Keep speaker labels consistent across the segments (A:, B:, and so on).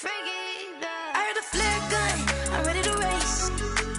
A: I heard a flare gun, I'm ready to race.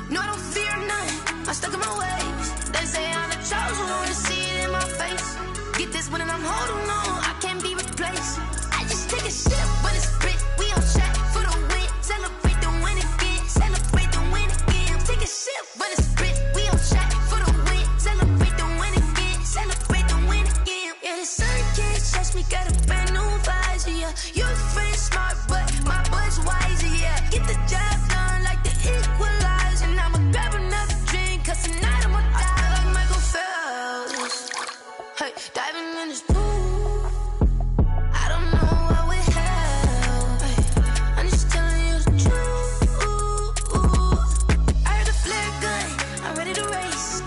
A: No, I don't fear none, I'm stuck in my ways. They say I'm the chosen one, to see it in my face. Get this one and I'm holding on, I can't be replaced. I just take a sip when it's split, we on track for the win. Celebrate the win again, celebrate the win again. Take a sip when it's split, we on track for the win. Celebrate the win again, celebrate the win again. Yeah, the sun can't touch me, got a brand new visor, yeah. You're a friend smart, but my boy's wiser, yeah. Get the job done like the equalizer. And I'ma grab another drink, cause tonight I'ma die like Michael Phelps. Hey, diving in this pool, I don't know what we have. Hey, I'm just telling you the truth. I heard a flare gun, I'm ready to race.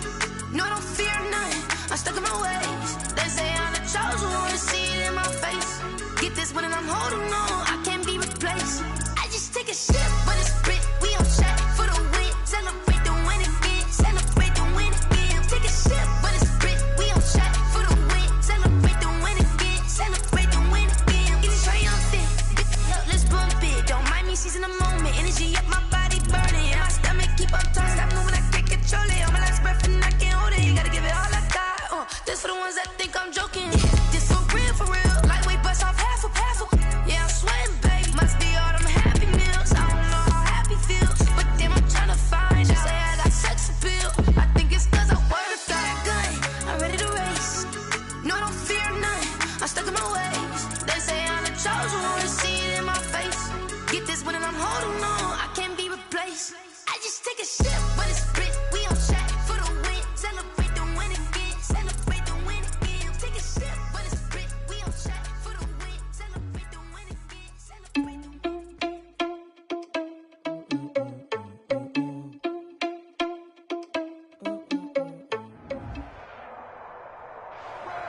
A: No, I don't fear none, I'm stuck in my ways. They say I'm the chosen one, to see it in my face. Get this one and I'm holding on, I can't be replaced. I just take a sip when it's split, we on track for the win. Celebrate the win again, celebrate the win again. Take a sip when it's split, we on track for the win. Celebrate the win again, celebrate the win again. Get it triumphant, let's bump it. Don't mind me seizing the moment, energy up my body burning. My stomach keep up tight, stop moving, I can't control it. On my last breath and I can't hold it, you gotta give it all I got. This for the ones that think I'm joking. This for real, lightweight bust off half a. Yeah, I'm sweating, baby. Must be all them happy meals. I don't know how happy feels, but damn, I'm trying to find out. Say I got sex appeal. I think it's cause I wear the fire gun. I'm ready to race. No, I don't fear none. I'm stuck in my ways. They say I'm the chosen one, to see it in my face. Get this one and I'm holding on, I can't be replaced. I just take a sip when it's split. We on track for the win. Celebrate the win again. Celebrate the win again. Take a sip when it's split. We on track for the win. Celebrate the win again. Celebrate the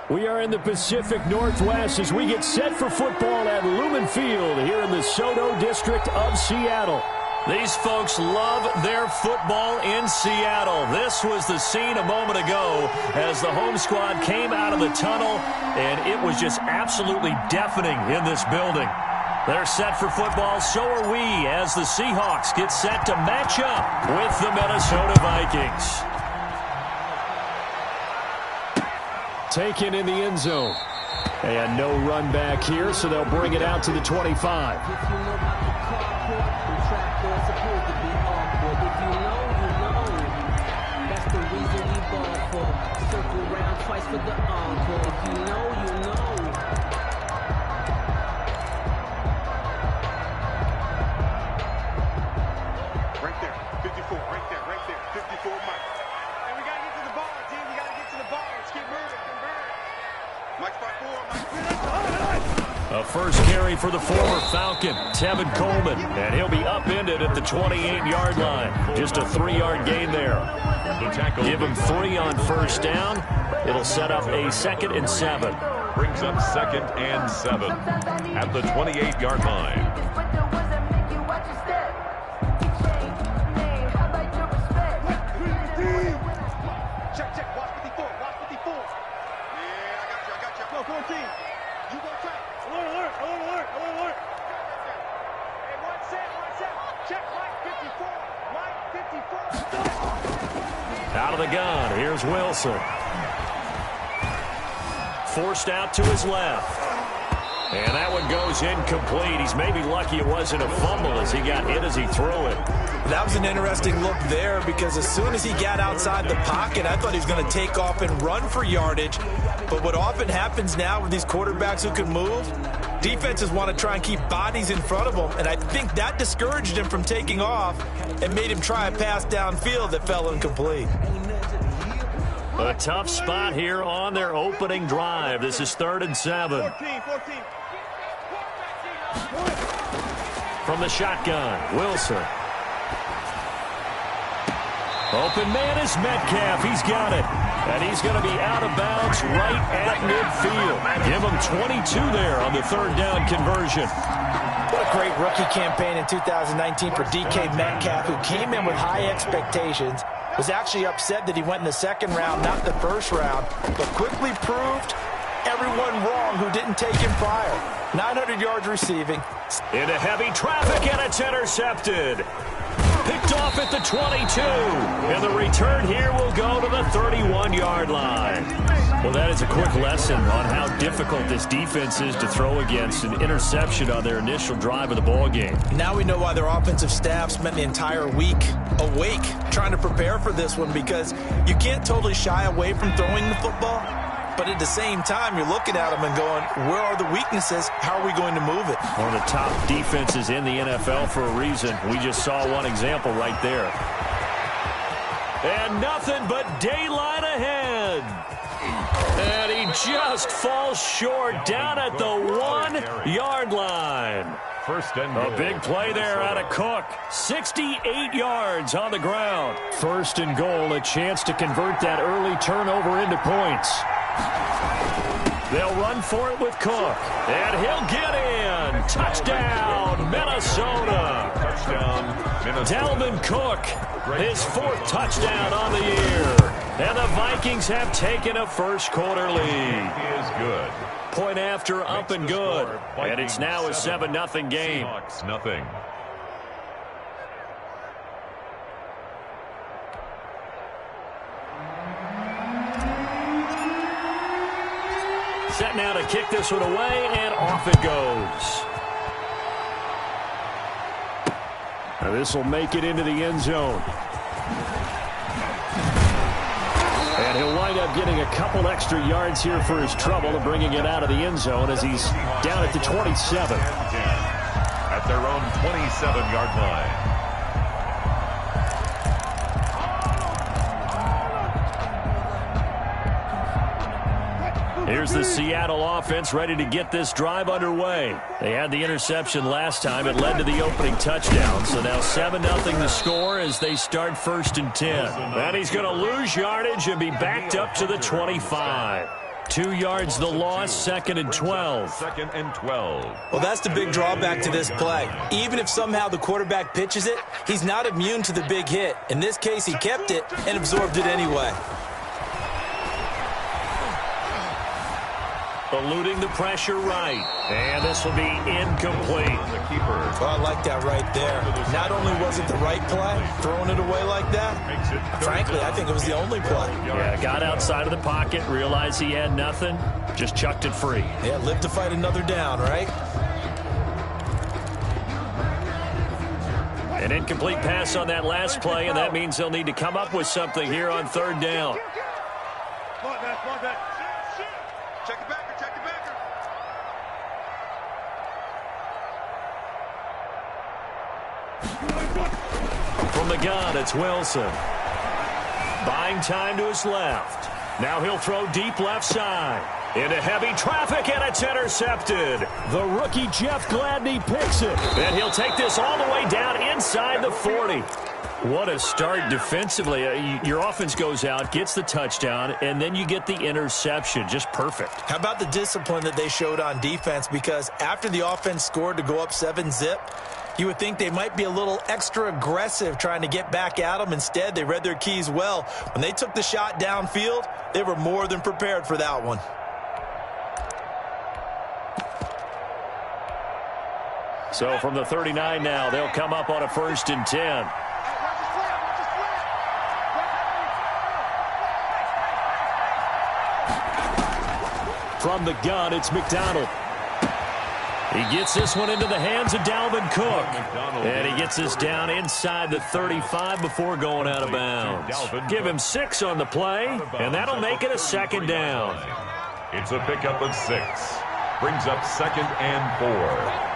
B: We are in the Pacific Northwest as we get set for football at Lumen Field here in the SoDo district of Seattle. These folks love their football in Seattle. This was the scene a moment ago as the home squad came out of the tunnel, and it was just absolutely deafening in this building. They're set for football, so are we, as the Seahawks get set to match up with the Minnesota Vikings. Taken in the end zone. And no run back here, so they'll bring it out to the 25.
C: For the encore, if you know, you know.
D: Right there, 54, right there, 54, Mike. And we gotta get to the ball, team. We gotta get to the ball. Let's keep moving. Mike's by 4, Mike.
B: A first carry for the former Falcon, Tevin Coleman, and he'll be upended at the 28-yard line. Just a 3-yard gain there. Give him 3 on first down. It'll set up a 2nd and 7.
E: Brings up 2nd and 7 at the 28-yard line.
D: Check, watch 54, watch 54. Yeah, I got you. Go, 14. You go track. Alert. Hey, one set. Check, Mike 54.
B: Out of the gun, here's Wilson. Forced out to his left. And that one goes incomplete. He's maybe lucky it wasn't a fumble as he got hit as he threw it.
F: That was an interesting look there because as soon as he got outside the pocket, I thought he was going to take off and run for yardage. But what often happens now with these quarterbacks who can move, defenses want to try and keep bodies in front of them. And I think that discouraged him from taking off and made him try a pass downfield that fell incomplete.
B: A tough spot here on their opening drive. This is 3rd and 7.
D: 14.
B: From the shotgun, Wilson. Open man is Metcalf. He's got it. And he's going to be out of bounds right at midfield. Give him 22 there on the 3rd down conversion.
F: What a great rookie campaign in 2019 for DK Metcalf, who came in with high expectations, was actually upset that he went in the 2nd round, not the 1st round, but quickly proved everyone wrong who didn't take him prior. 900 yards receiving.
B: Into heavy traffic, and it's intercepted. Picked off at the 22. And the return here will go to the 31-yard line. Well, that is a quick lesson on how difficult this defense is to throw against. An interception on their initial drive of the ball game.
F: Now we know why their offensive staff spent the entire week awake trying to prepare for this one, because you can't totally shy away from throwing the football. But at the same time, you're looking at them and going, where are the weaknesses? How are we going to move it?
B: One of the top defenses in the NFL for a reason. We just saw one example right there. And nothing but daylight ahead. And he just falls short down at the 1-yard line.
E: First and goal.
B: A big play there out of Cook. 68 yards on the ground. First and goal, a chance to convert that early turnover into points. They'll run for it with Cook. And he'll get in. Touchdown, Minnesota.
E: Touchdown, Minnesota.
B: Dalvin Cook, his 4th touchdown on the year. And the Vikings have taken a first-quarter lead.
E: He is good.
B: Point after, up and good. And it's now a 7-0 game.
E: Seahawks, nothing.
B: Set now to kick this one away, and off it goes. Now this will make it into the end zone. And he'll wind up getting a couple extra yards here for his trouble and bringing it out of the end zone as he's down at the 27.
E: At their own 27-yard line.
B: Here's the Seattle offense ready to get this drive underway. They had the interception last time. It led to the opening touchdown. So now 7-0 the score as they start 1st and 10. And he's going to lose yardage and be backed up to the 25. 2 yards the loss, 2nd and 12.
E: 2nd and 12.
F: Well, that's the big drawback to this play. Even if somehow the quarterback pitches it, he's not immune to the big hit. In this case, he kept it and absorbed it anyway.
B: Eluding the pressure right. And this will be incomplete.
E: The keeper.
F: Well, I like that right there. Not only was it the right play, throwing it away like that, frankly, I think it was the only play.
B: Yeah, got outside of the pocket, realized he had nothing, just chucked it free.
F: Yeah, live to fight another down, right?
B: An incomplete pass on that last play, and that means they'll need to come up with something here on 3rd down.
D: Check it back.
B: From the gun, it's Wilson. Buying time to his left. Now he'll throw deep left side. Into heavy traffic, and it's intercepted. The rookie Jeff Gladney picks it. And he'll take this all the way down inside the 40. What a start defensively. Your offense goes out, gets the touchdown, and then you get the interception. Just perfect.
F: How about the discipline that they showed on defense? Because after the offense scored to go up 7-zip, you would think they might be a little extra aggressive trying to get back at them. Instead, they read their keys well. When they took the shot downfield, they were more than prepared for that one.
B: So from the 39 now, they'll come up on a 1st and 10. From the gun, it's McDonald. He gets this one into the hands of Dalvin Cook. And he gets this down inside the 35 before going out of bounds. Give him 6 on the play, and that'll make it a 2nd down.
E: It's a pickup of 6. Brings up 2nd and 4.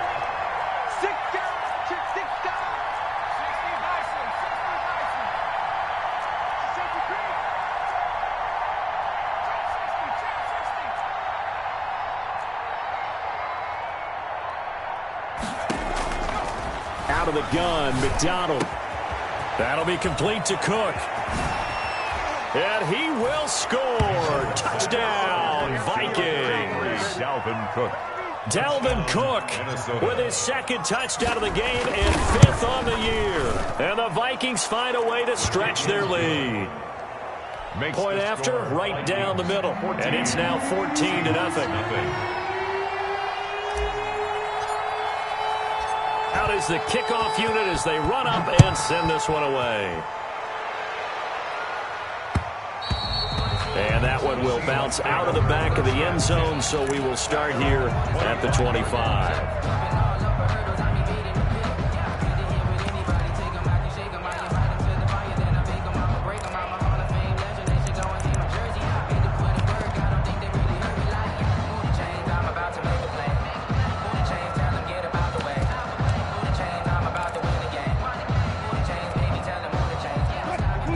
B: Out of the gun, McDonald. That'll be complete to Cook. And he will score. Touchdown, Vikings.
E: Dalvin Cook.
B: Dalvin Cook with his 2nd touchdown of the game and 5th on the year. And the Vikings find a way to stretch their lead. Point after, right down the middle. And it's now 14-0. Out is the kickoff unit as they run up and send this one away. And that one will bounce out of the back of the end zone, so we will start here at the 25.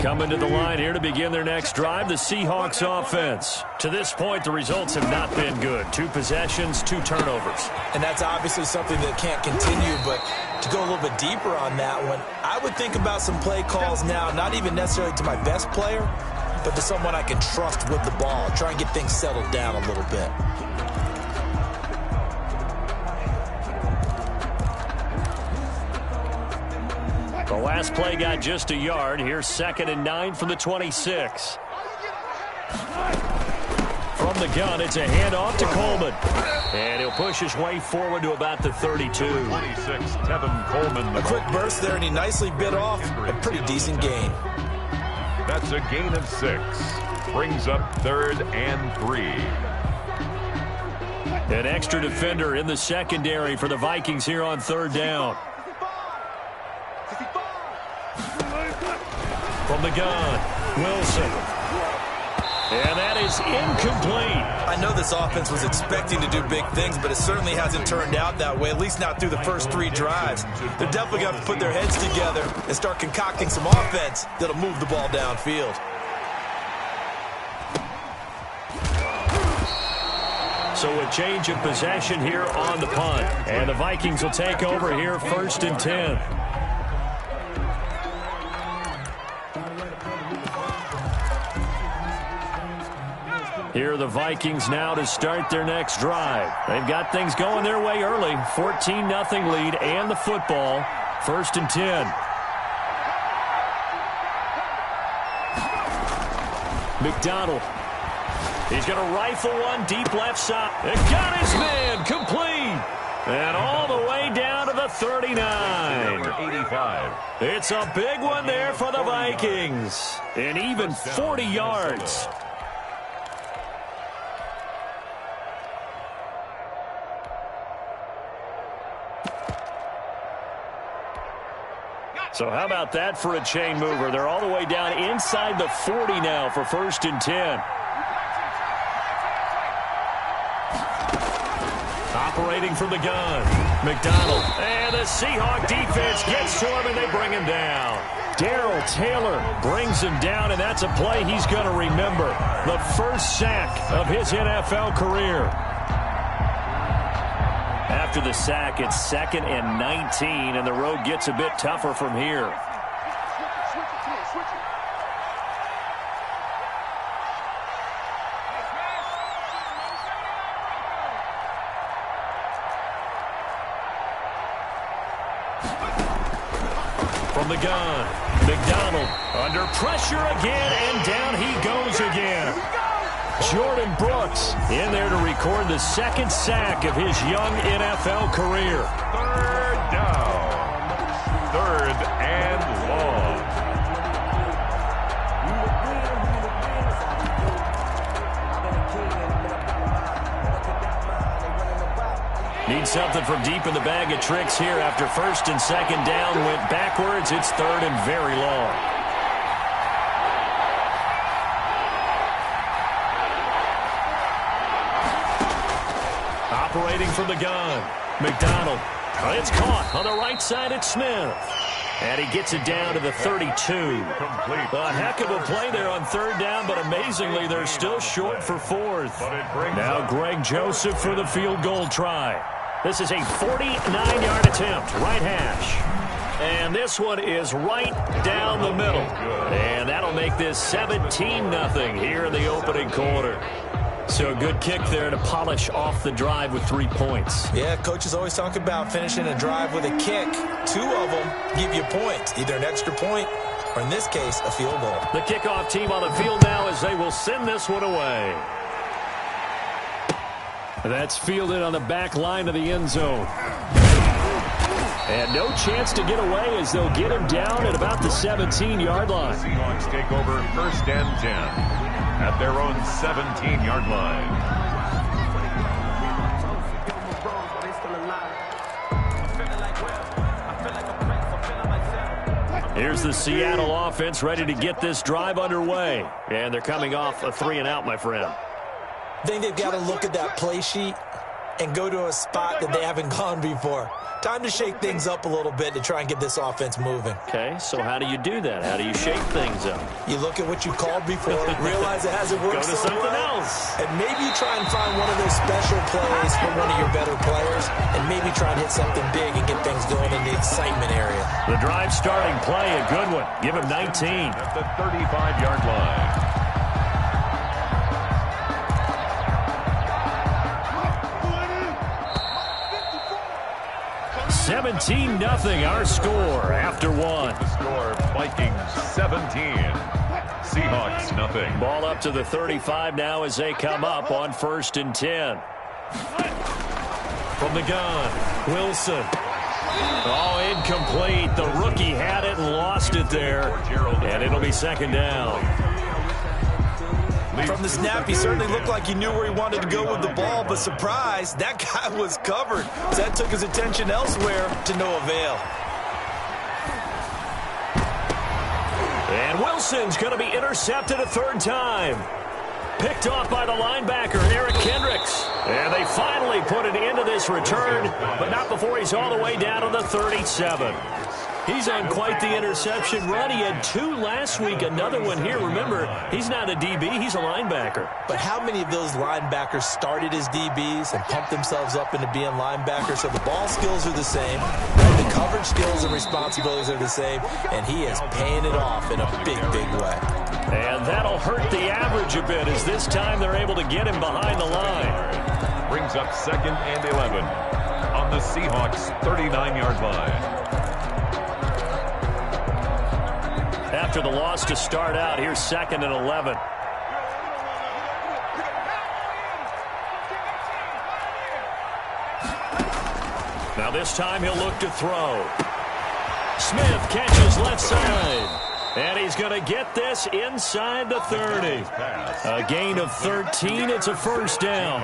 B: Coming to the line here to begin their next drive, the Seahawks offense. To this point, the results have not been good. 2 possessions, 2 turnovers.
F: And that's obviously something that can't continue, but to go a little bit deeper on that one, I would think about some play calls now, not even necessarily to my best player, but to someone I can trust with the ball. Try and get things settled down a little bit.
B: The last play got just a yard. Here's 2nd and 9 from the 26. From the gun, it's a handoff to Coleman. And he'll push his way forward to about the 32.
E: 26, Tevin Coleman.
F: A quick burst there, and he nicely bit off a pretty decent gain.
E: That's a gain of 6. Brings up 3rd and 3.
B: An extra defender in the secondary for the Vikings here on 3rd down. From the gun, Wilson. And that is incomplete.
F: I know this offense was expecting to do big things, but it certainly hasn't turned out that way, at least not through the first 3 drives. They're definitely going to put their heads together and start concocting some offense that'll move the ball downfield.
B: So a change of possession here on the punt. And the Vikings will take over here 1st and 10. Here are the Vikings now to start their next drive. They've got things going their way early. 14-0 lead and the football. 1st and 10. McDonald. He's going to rifle one deep left side. It got his man complete. And all the way down to the 39.
E: Number 85.
B: It's a big one there for the Vikings. And even 40 yards. So how about that for a chain mover? They're all the way down inside the 40 now for 1st and 10. Operating from the gun, McDonald. And the Seahawk defense gets to him, and they bring him down. Darrell Taylor brings him down, and that's a play he's going to remember. The first sack of his NFL career. After the sack, it's 2nd and 19, and the road gets a bit tougher from here. From the gun, McDonald under pressure again, and down he goes again. Jordan Brooks in there to record the 2nd sack of his young NFL career.
E: 3rd down. 3rd and long.
B: Need something from deep in the bag of tricks here after 1st and 2nd down. Went backwards. It's 3rd and very long. Operating from the gun, McDonald. It's caught on the right side at Smith. And he gets it down to the 32.
E: Complete.
B: A heck of a play there on 3rd down, but amazingly, they're still short for 4th. Now Greg Joseph for the field goal try. This is a 49-yard attempt, right hash. And this one is right down the middle. And that'll make this 17-0 here in the opening quarter. So a good kick there to polish off the drive with 3 points.
F: Yeah, coaches always talk about finishing a drive with a kick. 2 of them give you points, either an extra point or in this case, a field goal.
B: The kickoff team on the field now as they will send this one away. That's fielded on the back line of the end zone. And no chance to get away as they'll get him down at about the 17-yard line.
E: Seahawks take over 1st and 10 at their own 17-yard line.
B: Here's the Seattle offense ready to get this drive underway. And they're coming off a 3-and-out, my friend.
F: I think they've got to look at that play sheet and go to a spot that they haven't gone before. Time to shake things up a little bit to try and get this offense moving.
B: Okay, so how do you do that? How do you shake things up?
F: You look at what you called before, realize it hasn't worked
B: Go to
F: so
B: something
F: well,
B: else.
F: and maybe try and find one of those special plays from one of your better players, and maybe try and hit something big and get things going in the excitement area.
B: The drive starting play, a good one. Give him 19.
E: At the 35-yard line.
B: 17-0 our score after one.
E: The score, Vikings 17. Seahawks nothing.
B: Ball up to the 35 now as they come up on 1st and 10. From the gun, Wilson. Oh, incomplete. The rookie had it and lost it there. And it'll be 2nd down.
F: From the snap, he certainly looked like he knew where he wanted to go with the ball, but surprise, that guy was covered. So that took his attention elsewhere to no avail.
B: And Wilson's going to be intercepted a 3rd time. Picked off by the linebacker, Eric Kendricks. And they finally put an end to this return, but not before he's all the way down to the 37. He's on quite the interception run. He had 2 last week, another one here. Remember, he's not a DB, he's a linebacker.
F: But how many of those linebackers started as DBs and pumped themselves up into being linebackers? So the ball skills are the same, the coverage skills and responsibilities are the same, and he is paying it off in a big, big way.
B: And that'll hurt the average a bit as this time they're able to get him behind the line.
E: Brings up 2nd and 11 on the Seahawks 39-yard line.
B: After the loss to start out, here's 2nd and 11. Now this time he'll look to throw. Smith catches left side. And he's going to get this inside the 30. A gain of 13. It's a 1st down.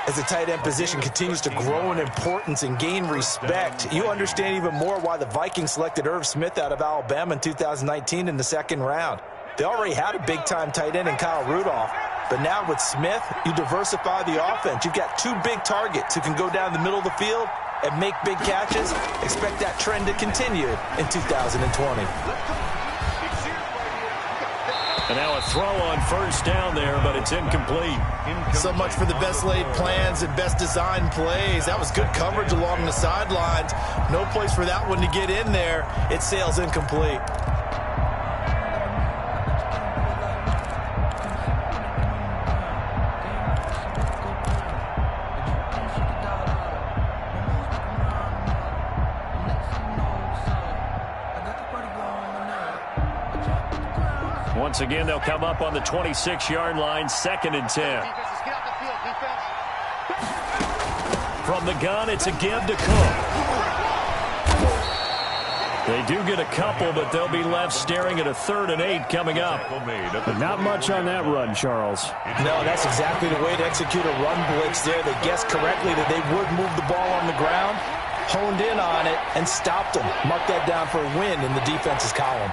F: As the tight end position continues to grow in importance and gain respect, you understand even more why the Vikings selected Irv Smith out of Alabama in 2019 in the 2nd round. They already had a big-time tight end in Kyle Rudolph, but now with Smith, you diversify the offense. You've got 2 big targets who can go down the middle of the field and make big catches. Expect that trend to continue in 2020.
B: And now a throw on 1st down there, but it's incomplete.
F: So much for the best laid plans and best designed plays. That was good coverage along the sidelines. No place for that one to get in there. It sails incomplete.
B: Once again, they'll come up on the 26-yard line, 2nd and 10. From the gun, it's a give to Cook. They do get a couple, but they'll be left staring at a 3rd and 8 coming up. Not much on that run, Charles.
F: No, that's exactly the way to execute a run blitz there. They guessed correctly that they would move the ball on the ground, honed in on it, and stopped them. Mark that down for a win in the defense's column.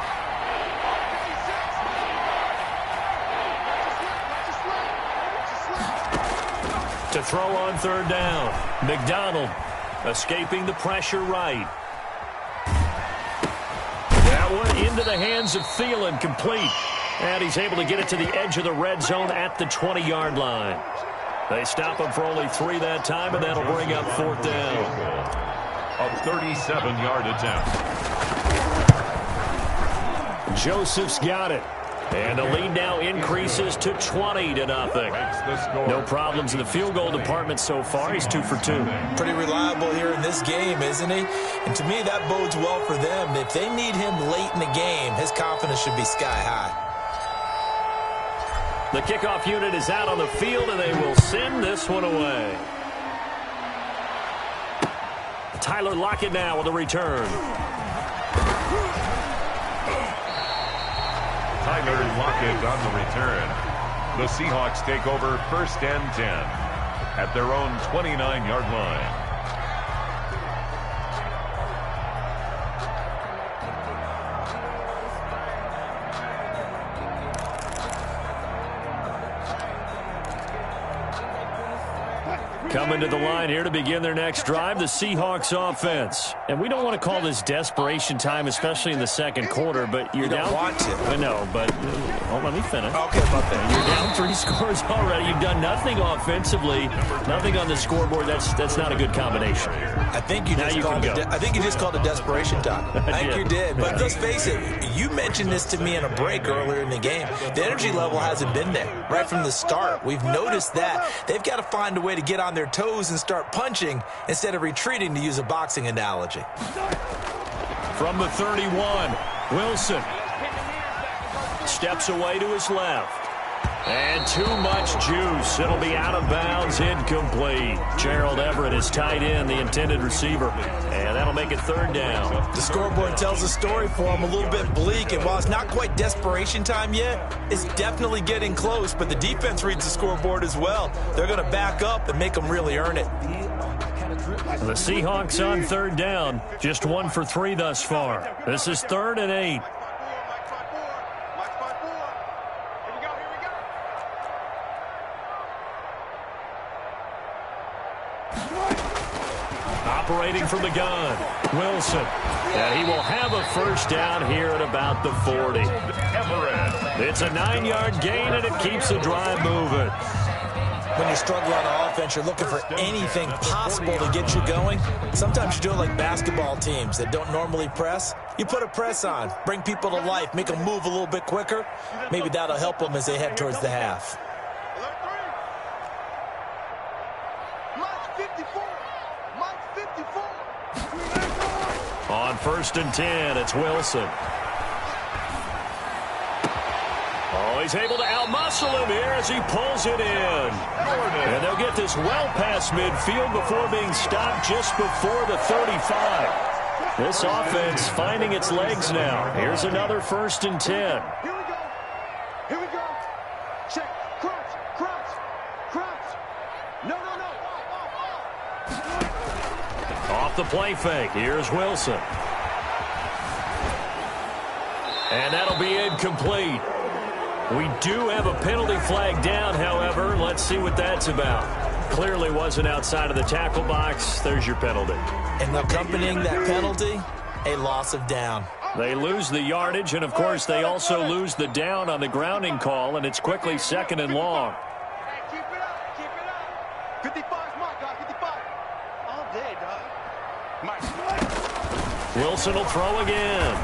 B: To throw on 3rd down. McDonald escaping the pressure right. That one into the hands of Thielen, complete. And he's able to get it to the edge of the red zone at the 20-yard line. They stop him for only 3 that time, and that'll bring up 4th down.
E: A 37-yard attempt.
B: Joseph's got it. And the lead now increases to 20-0. No problems in the field goal department so far. He's 2 for 2.
F: Pretty reliable here in this game, isn't he? And to me, that bodes well for them. If they need him late in the game, his confidence should be sky high.
B: The kickoff unit is out on the field, and they will send this one away. Tyler Lockett now with a return.
E: Tyler Lockett on the return. The Seahawks take over 1st and 10 at their own 29-yard line.
B: Coming to the line here to begin their next drive, the Seahawks offense. And we don't want to call this desperation time, especially in the second quarter, but you're down.
F: You don't want to.
B: I know, but let me finish.
F: Okay, about that.
B: You're down 3 scores already. You've done nothing offensively, nothing on the scoreboard. That's not a good combination.
F: I think you just called it desperation time. I think you did. But let's face it, you mentioned this to me in a break earlier in the game. The energy level hasn't been there right from the start. We've noticed that. They've got to find a way to get on their toes and start punching instead of retreating, to use a boxing analogy.
B: From the 31, Wilson steps away to his left. And too much juice. It'll be out of bounds, incomplete. Gerald Everett is tight end, the intended receiver. And that'll make it 3rd down.
F: The scoreboard tells a story for him, a little bit bleak. And while it's not quite desperation time yet, it's definitely getting close. But the defense reads the scoreboard as well. They're going to back up and make them really earn it.
B: The Seahawks on 3rd down. Just 1 for 3 thus far. This is 3rd and 8. Operating from the gun, Wilson. And he will have a 1st down here at about the 40. It's a 9-yard gain, and it keeps the drive moving.
F: When you struggle on offense, you're looking for anything possible to get you going. Sometimes you do it like basketball teams that don't normally press. You put a press on, bring people to life, make them move a little bit quicker. Maybe that'll help them as they head towards the half.
B: On 1st and 10, it's Wilson. Oh, he's able to outmuscle him here as he pulls it in. And they'll get this well past midfield before being stopped just before the 35. This offense finding its legs now. Here's another 1st and 10.
D: Here we go. Here we go. Check. Crunch. Crunch. Crunch. No.
B: Off the play fake. Here's Wilson. And that'll be incomplete. We do have a penalty flag down, however. Let's see what that's about. Clearly wasn't outside of the tackle box. There's your penalty.
F: And accompanying that penalty, a loss of down.
B: They lose the yardage, and, of course, they also lose the down on the grounding call, and it's quickly 2nd and long.
D: Hey, keep it up. Keep it up. 55's Mike, guys. 55. All day, dog. Mike.
B: Wilson will throw again.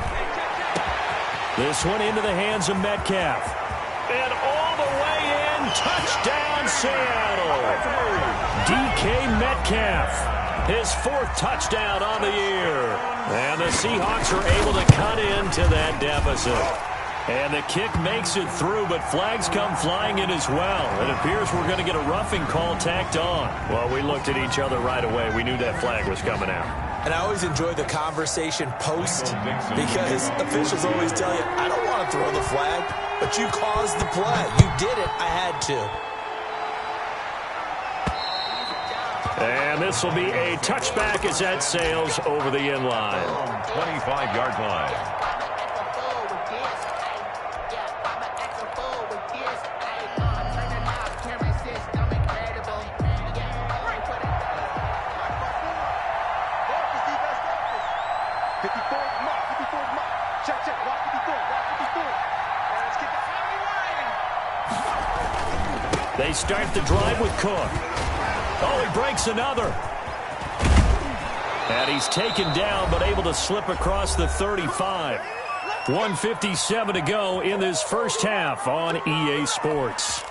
B: This one into the hands of Metcalf. And all the way in, touchdown Seattle. DK Metcalf, his 4th touchdown on the year. And the Seahawks are able to cut into that deficit. And the kick makes it through, but flags come flying in as well. It appears we're going to get a roughing call tacked on. Well, we looked at each other right away. We knew that flag was coming out.
F: And I always enjoy the conversation post, because officials always tell you, I don't want to throw the flag, but you caused the play. You did it. I had to.
B: And this will be a touchback as that sails over the end line.
E: 25-yard line.
B: They start the drive with Cook. Oh, he breaks another. And he's taken down, but able to slip across the 35. 1:57 to go in this first half on EA Sports.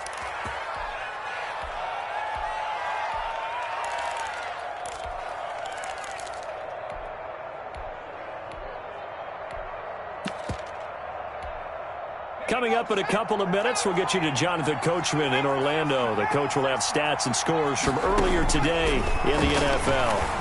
B: Coming up in a couple of minutes, we'll get you to Jonathan Coachman in Orlando. The coach will have stats and scores from earlier today in the NFL.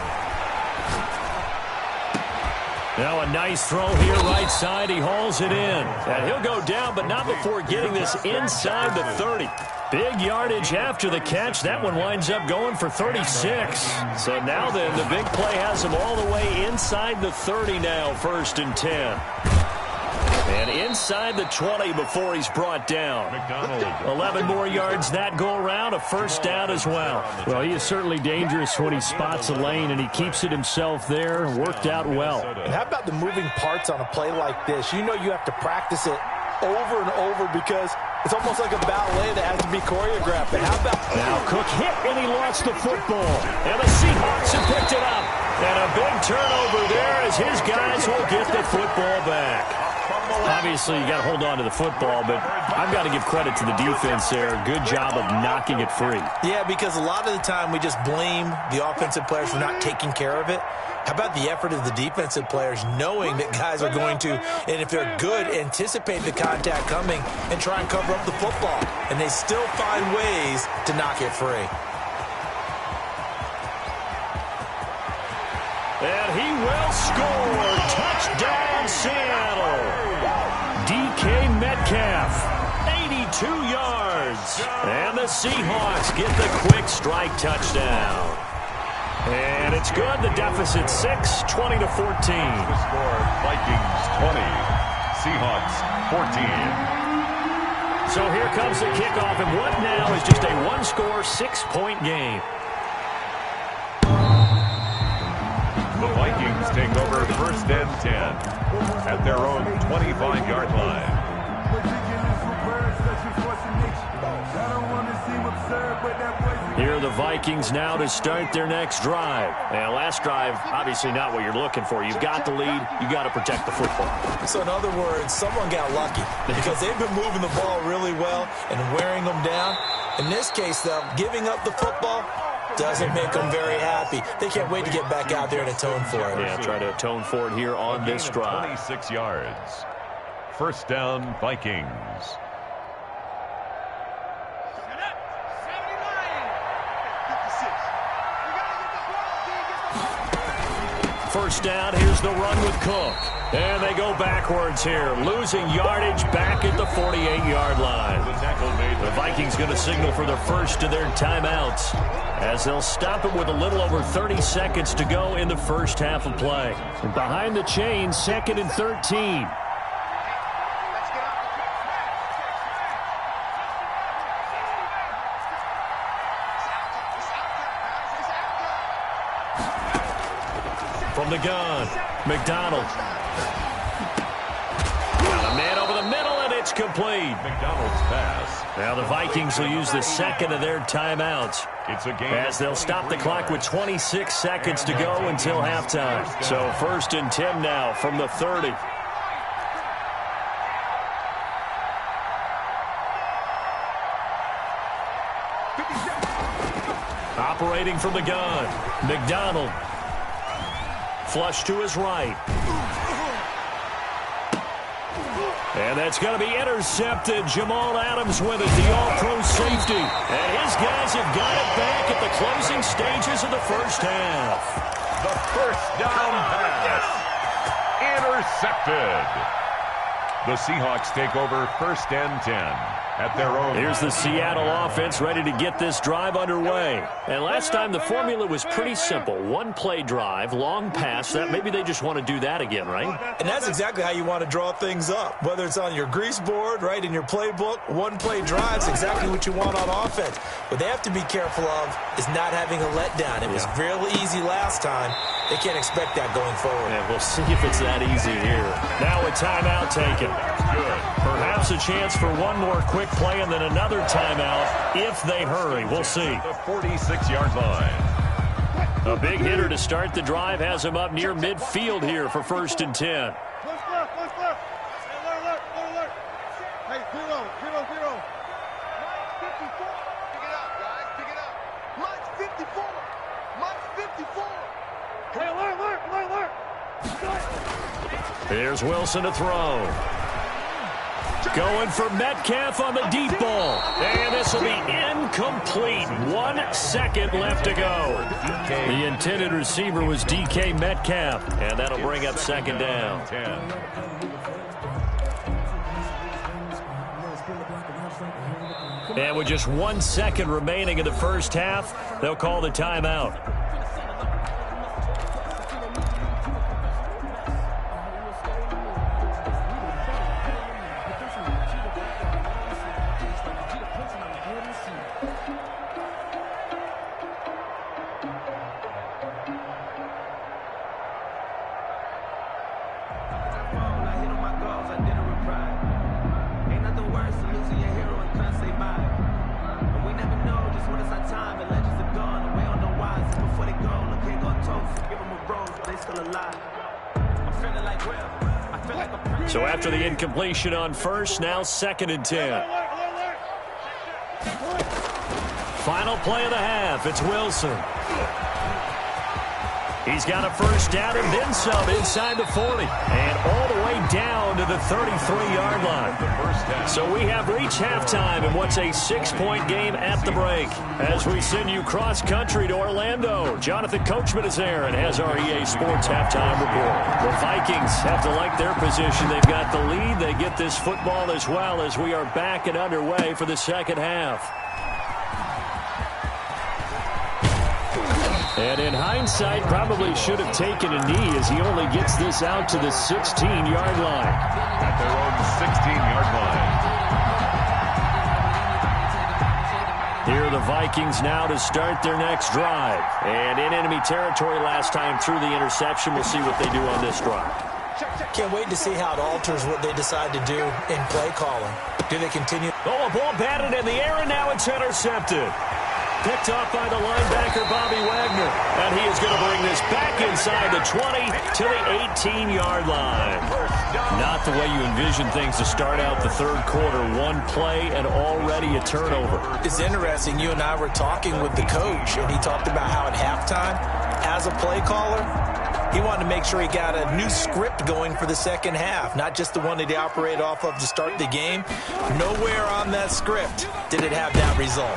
B: Now a nice throw here right side. He hauls it in. And he'll go down, but not before getting this inside the 30. Big yardage after the catch. That one winds up going for 36. So now then, the big play has him all the way inside the 30 now, 1st and 10. And inside the 20 before he's brought down. 11 more yards that go around, a first down as well.
G: Well, he is certainly dangerous when he spots a lane, and he keeps it himself there. Worked out well.
F: And how about the moving parts on a play like this? You know you have to practice it over and over because it's almost like a ballet that has to be choreographed. But how about...
B: Now Cook hit, and he lost the football. And the Seahawks have picked it up. And a big turnover there as his guys will get the football back. Obviously, you got to hold on to the football, but I've got to give credit to the defense there. Good job of knocking it free.
F: Yeah, because a lot of the time we just blame the offensive players for not taking care of it. How about the effort of the defensive players knowing that guys are going to, and if they're good, anticipate the contact coming and try and cover up the football. And they still find ways to knock it free.
B: And he will score. Touchdown, Seattle. DK Metcalf, 82 yards. And the Seahawks get the quick strike touchdown. And it's good. The deficit 6, 20-14.
E: The score, Vikings 20, Seahawks 14.
B: So here comes the kickoff, and what now is just a one-score, 6-point game.
E: The Vikings take over 1st and 10 at their own 25-yard line.
B: Here are the Vikings now to start their next drive. And last drive, obviously not what you're looking for. You've got the lead. You've got to protect the football.
F: So in other words, someone got lucky because they've been moving the ball really well and wearing them down. In this case, though, giving up the football doesn't make them very happy. They can't wait to get back out there and atone for it.
B: Yeah, try to atone for it here on this drive.
E: 26 yards. First down, Vikings.
B: First down, here's the run with Cook. And they go backwards here, losing yardage back at the 48-yard line. The Vikings going to signal for the first of their timeouts as they'll stop it with a little over 30 seconds to go in the first half of play. And behind the chains, 2nd and 13. From the gun, McDonald. Got a man over the middle, and it's complete.
E: McDonald's pass.
B: Now the Vikings will use the second of their timeouts
E: It's a game
B: as they'll stop the clock with 26 seconds to go until halftime. So 1st and 10 now from the 30. Operating from the gun, McDonald. Flush to his right. And that's going to be intercepted. Jamal Adams with it, the all-pro safety. And his guys have got it back at the closing stages of the first half.
E: the first down pass. Intercepted. The Seahawks take over 1st and 10 at their own.
B: Here's the Seattle offense ready to get this drive underway. And last time the formula was pretty simple. One-play drive, long pass. That maybe they just want to do that again, right?
F: And that's exactly how you want to draw things up. Whether it's on your grease board, right, in your playbook, one-play drive's exactly what you want on offense. What they have to be careful of is not having a letdown. It was real easy last time. They can't expect that going forward.
B: Yeah, we'll see if it's that easy here. Now a timeout taken.
E: Good.
B: Perhaps a chance for one more quick play and then another timeout if they hurry. We'll see.
E: The 46-yard line.
B: A big hitter to start the drive has him up near midfield here for 1st and 10. Here's Wilson to throw. Going for Metcalf on the deep ball. And this will be incomplete. 1 second left to go. The intended receiver was DK Metcalf. And that'll bring up second down. And with just 1 second remaining in the first half, they'll call the timeout. So after the incompletion on first, now 2nd and 10. Final play of the half. It's Wilson. He's got a first down and then some inside the 40. And all the way down to the 33-yard line. So we have reached halftime in what's a 6-point game at the break. As we send you cross-country to Orlando, Jonathan Coachman is there and has our EA Sports halftime report. The Vikings have to like their position. They've got the lead. They get this football as well as we are back and underway for the second half. And in hindsight, probably should have taken a knee as he only gets this out to the 16-yard line.
E: At their own 16-yard line.
B: Here are the Vikings now to start their next drive. And in enemy territory last time through the interception. We'll see what they do on this drive.
F: Can't wait to see how it alters what they decide to do in play calling. Do they continue?
B: Oh, a ball batted in the air, and now it's intercepted. Picked off by the linebacker, Bobby Wagner. And he is going to bring this back inside the 20 to the 18-yard line. Not the way you envision things to start out the third quarter. One play and already a turnover.
F: It's interesting. You and I were talking with the coach, and he talked about how at halftime, as a play caller, he wanted to make sure he got a new script going for the second half, not just the one that he operated off of to start the game. Nowhere on that script did it have that result.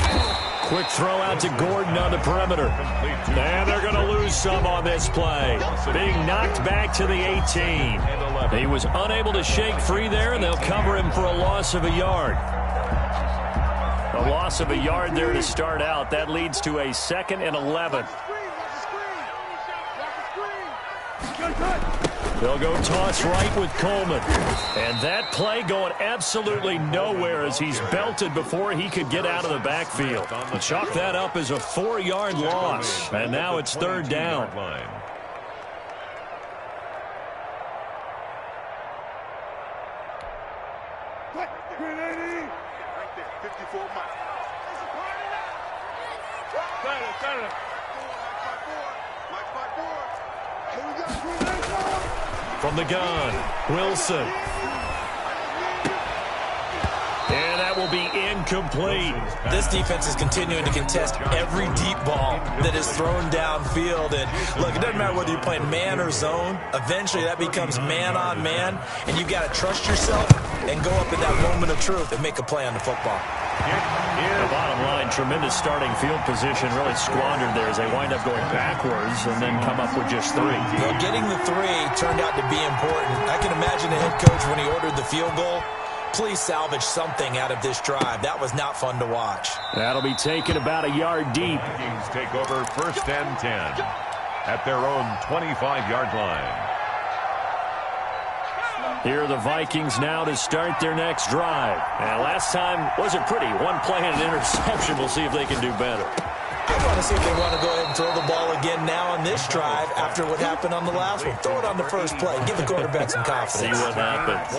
B: Quick throw out to Gordon on the perimeter. And they're going to lose some on this play. Being knocked back to the 18. He was unable to shake free there, and they'll cover him for a loss of a yard. A loss of a yard there to start out. That leads to a 2nd and 11. They'll go toss right with Coleman. And that play going absolutely nowhere as he's belted before he could get out of the backfield. Chalk that up as a 4-yard loss. And now it's 3rd down. From the gun, Wilson. And that will be incomplete.
F: This defense is continuing to contest every deep ball that is thrown downfield. And look, it doesn't matter whether you're playing man or zone. Eventually that becomes man on man. And you got to trust yourself and go up in that moment of truth and make a play on the football.
B: The bottom line, tremendous starting field position, really squandered there as they wind up going backwards and then come up with just 3.
F: Well, getting the 3 turned out to be important. I can imagine the head coach when he ordered the field goal. Please salvage something out of this drive. That was not fun to watch.
B: That'll be taken about a yard deep.
E: Vikings take over 1st and 10 at their own 25-yard line.
B: Here are the Vikings now to start their next drive. And last time wasn't pretty. One play and an interception. We'll see if they can do better.
F: I want to see if they want to go ahead and throw the ball again now on this drive after what happened on the last one. Throw it on the first play. Give the quarterback some confidence.
B: See what happens.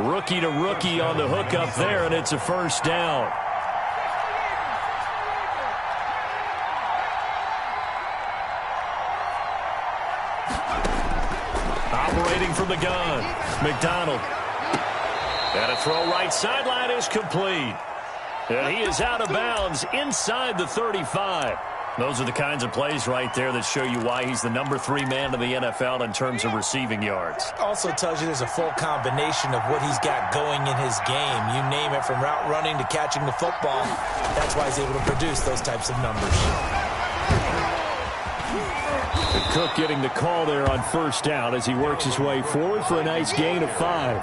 B: Rookie to rookie on the hook up there, and it's a 1st down. Operating from the gun, McDonald. And a throw right sideline is complete. And he is out of bounds inside the 35. Those are the kinds of plays right there that show you why he's the #3 man in the NFL in terms of receiving yards.
F: Also tells you there's a full combination of what he's got going in his game. You name it, from route running to catching the football. That's why he's able to produce those types of numbers.
B: And Cook getting the call there on first down as he works his way forward for a nice gain of 5.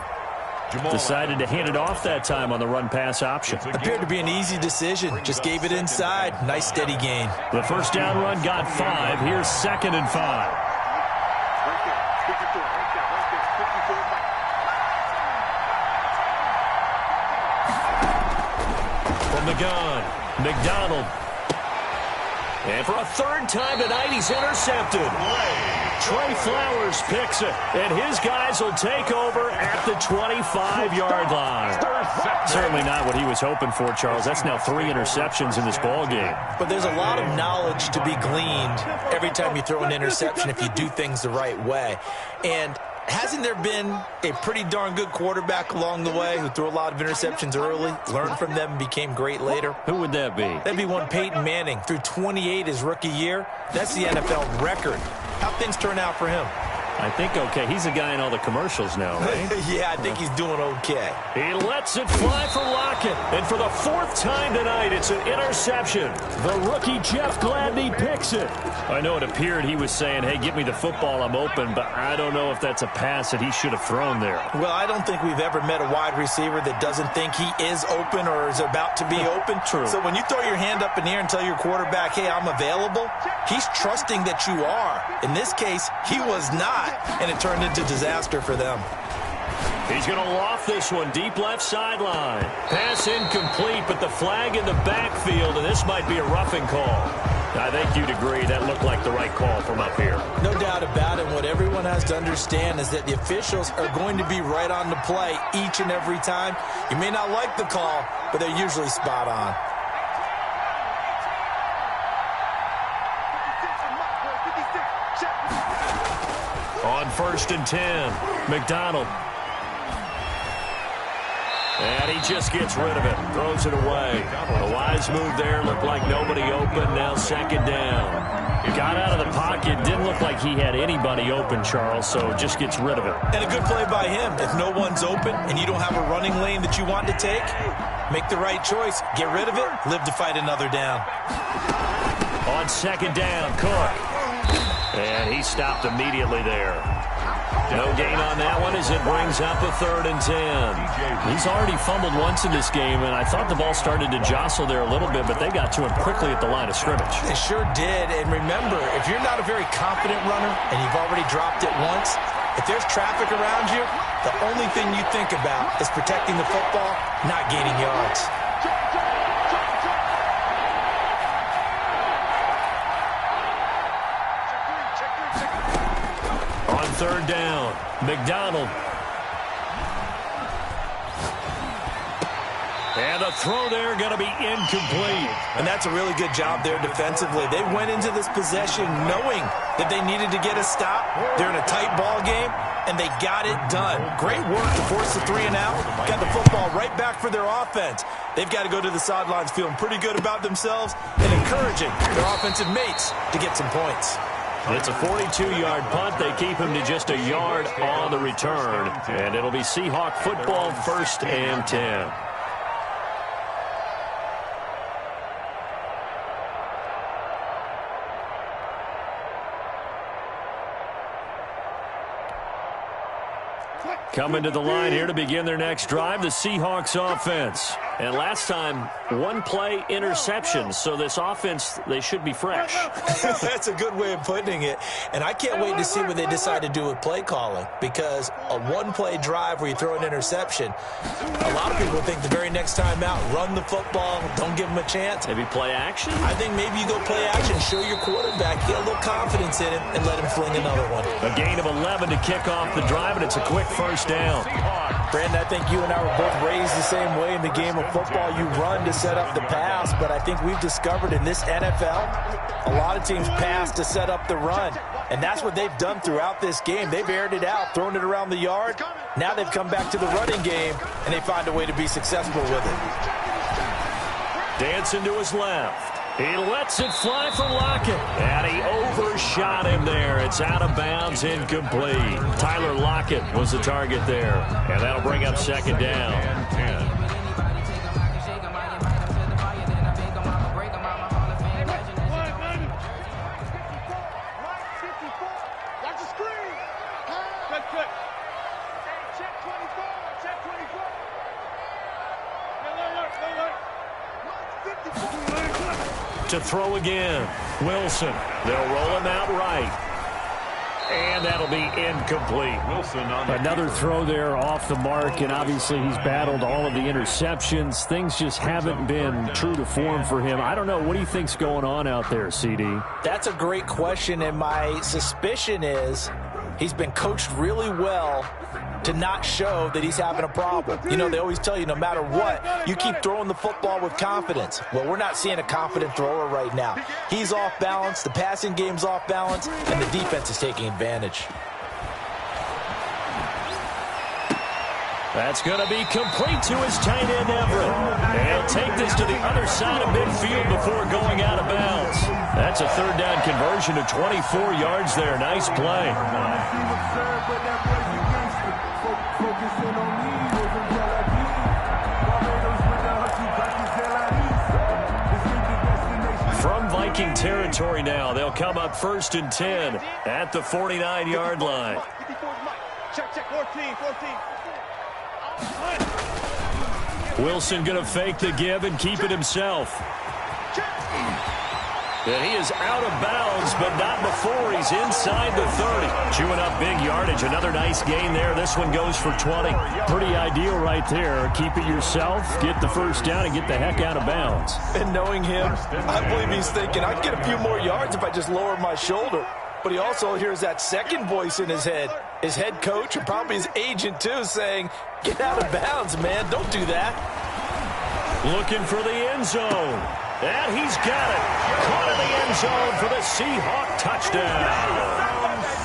B: Decided to hand it off that time on the run-pass option.
F: Appeared to be an easy decision. Just gave it inside. Nice steady gain.
B: The first down run got 5. Here's 2nd and 5.
D: Right there. 54. Right there. Right there. 54.
B: From the gun, McDonald. And for a 3rd time tonight, he's intercepted. Trey Flowers picks it, and his guys will take over at the 25-yard line. Certainly not what he was hoping for, Charles. That's now 3 interceptions in this ball game.
F: But there's a lot of knowledge to be gleaned every time you throw an interception if you do things the right way. And hasn't there been a pretty darn good quarterback along the way who threw a lot of interceptions early, learned from them, and became great later?
B: Who would that be?
F: That'd be one Peyton Manning. Threw 28 his rookie year. That's the NFL record. How'd things turn out for him?
B: I think okay. He's a guy in all the commercials now, right?
F: Yeah, I think he's doing okay.
B: He lets it fly for Lockett. And for the 4th time tonight, it's an interception. The rookie Jeff Gladney picks it. I know it appeared he was saying, hey, get me the football, I'm open, but I don't know if that's a pass that he should have thrown there.
F: Well, I don't think we've ever met a wide receiver that doesn't think he is open or is about to be open.
B: True.
F: So when you throw your hand up in the air and tell your quarterback, hey, I'm available, he's trusting that you are. In this case, he was not. And it turned into disaster for them.
B: He's going to loft this one deep left sideline. Pass incomplete, but the flag in the backfield, and this might be a roughing call. I think you'd agree that looked like the right call from up here.
F: No doubt about it. What everyone has to understand is that the officials are going to be right on the play each and every time. You may not like the call, but they're usually spot on.
B: On 1st and 10, McDonald. And he just gets rid of it, throws it away. A wise move there, looked like nobody open, now 2nd down. He got out of the pocket, didn't look like he had anybody open, Charles, so just gets rid of it.
F: And a good play by him. If no one's open and you don't have a running lane that you want to take, make the right choice. Get rid of it, live to fight another down.
B: On 2nd down, Cook. And he stopped immediately there. No gain on that one as it brings up a 3rd and 10. He's already fumbled once in this game, and I thought the ball started to jostle there a little bit, but they got to him quickly at the line of scrimmage.
F: They sure did. And remember, if you're not a very confident runner and you've already dropped it once, if there's traffic around you, the only thing you think about is protecting the football, not gaining yards.
B: On 3rd down, McDonald. And a throw there going to be incomplete.
F: And that's a really good job there defensively. They went into this possession knowing that they needed to get a stop. They're in a tight ball game, and they got it done. Great work to force the 3 and out. Got the football right back for their offense. They've got to go to the sidelines feeling pretty good about themselves and encouraging their offensive mates to get some points.
B: It's a 42-yard punt. They keep him to just a yard on the return. And it'll be Seahawk football, 1st and 10. Coming to the line here to begin their next drive, the Seahawks offense. And last time, 1-play interception. So this offense, they should be fresh.
F: That's a good way of putting it. And I can't wait to see what they decide to do with play calling. Because a 1-play drive where you throw an interception, a lot of people think the very next time out, run the football, don't give them a chance.
B: Maybe play action?
F: I think maybe you go play action, show your quarterback, get a little confidence in him, and let him fling another one.
B: A gain of 11 to kick off the drive, and it's a quick first down.
F: Brandon, I think you and I were both raised the same way in the game of football. You run to set up the pass, but I think we've discovered in this NFL, a lot of teams pass to set up the run. And that's what they've done throughout this game. They've aired it out, thrown it around the yard. Now they've come back to the running game, and they find a way to be successful with it.
B: Dancing to his left. He lets it fly for Lockett, and he overshot him there. It's out of bounds, incomplete. Tyler Lockett was the target there, and that'll bring up second down.
E: And 10.
B: To throw again, Wilson. They'll roll him out right. And that'll be incomplete.
E: Wilson on the
G: Another throw there off the mark, and obviously he's battled all of the interceptions. Things just haven't been true to form for him. I don't know. What do you think's going on out there, CD?
F: That's a great question, and my suspicion is he's been coached really well to not show that he's having a problem. You know, they always tell you no matter what, you keep throwing the football with confidence. Well, we're not seeing a confident thrower right now. He's off balance, the passing game's off balance, and the defense is taking advantage.
B: That's going to be complete to his tight end, Everett. And he'll take this to the other side of midfield before going out of bounds. That's a third down conversion to 24 yards there. Nice play. From Viking territory now, they'll come up 1st and 10 at the 49-yard line.
D: Check, 14.
B: Wilson going to fake the give and keep it himself. And he is out of bounds, but not before he's inside the 30. Chewing up big yardage. Another nice gain there. This one goes for 20.
G: Pretty ideal right there. Keep it yourself, get the first down, and get the heck out of bounds.
F: And knowing him, I believe he's thinking, I'd get a few more yards if I just lower my shoulder. But he also hears that second voice in his head, his head coach and probably his agent too, saying, get out of bounds, man. Don't do that.
B: Looking for the end zone. And he's got it. Caught in the end zone for the Seahawk touchdown.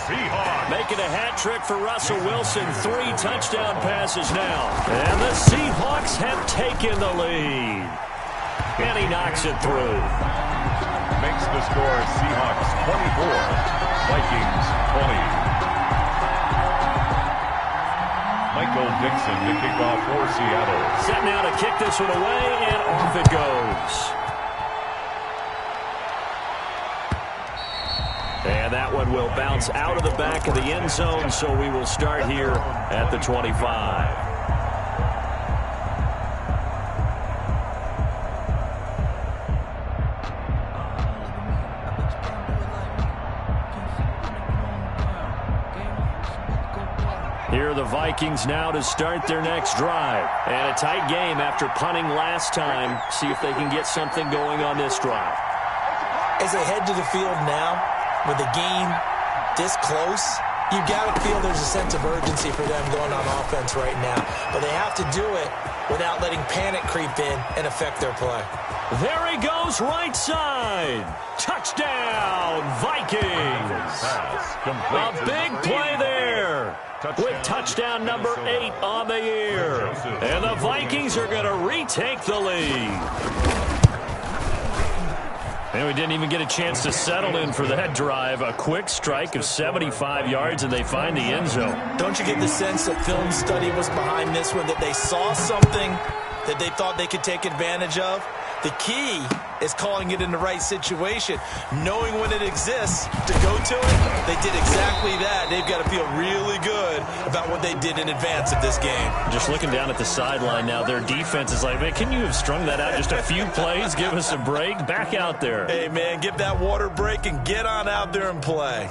E: Seahawks.
B: Making a hat trick for Russell Wilson. 3 touchdown passes now. And the Seahawks have taken the lead. And he knocks it through.
E: Makes the score Seahawks 24, Vikings 20. Michael Dixon to kick off for Seattle.
B: Set now to kick this one away, and off it goes. And that one will bounce out of the back of the end zone, so we will start here at the 25. Here are the Vikings now to start their next drive. And a tight game after punting last time. See if they can get something going on this drive.
F: As they head to the field now, with the game this close, you got to feel there's a sense of urgency for them going on offense right now. But they have to do it without letting panic creep in and affect their play.
B: There he goes, right side. Touchdown, Vikings. A big play there. With touchdown number 8 on the year. And the Vikings are going to retake the lead. And we didn't even get a chance to settle in for that drive. A quick strike of 75 yards, and they find the end zone.
F: Don't you get the sense that film study was behind this one, that they saw something that they thought they could take advantage of? The key is calling it in the right situation, knowing when it exists to go to it. They did exactly that. They've got to feel really good about what they did in advance of this game.
B: Just looking down at the sideline now, their defense is like, man, can you have strung that out just a few plays? Give us a break. Back out there.
F: Hey, man, give that water break and get on out there and play.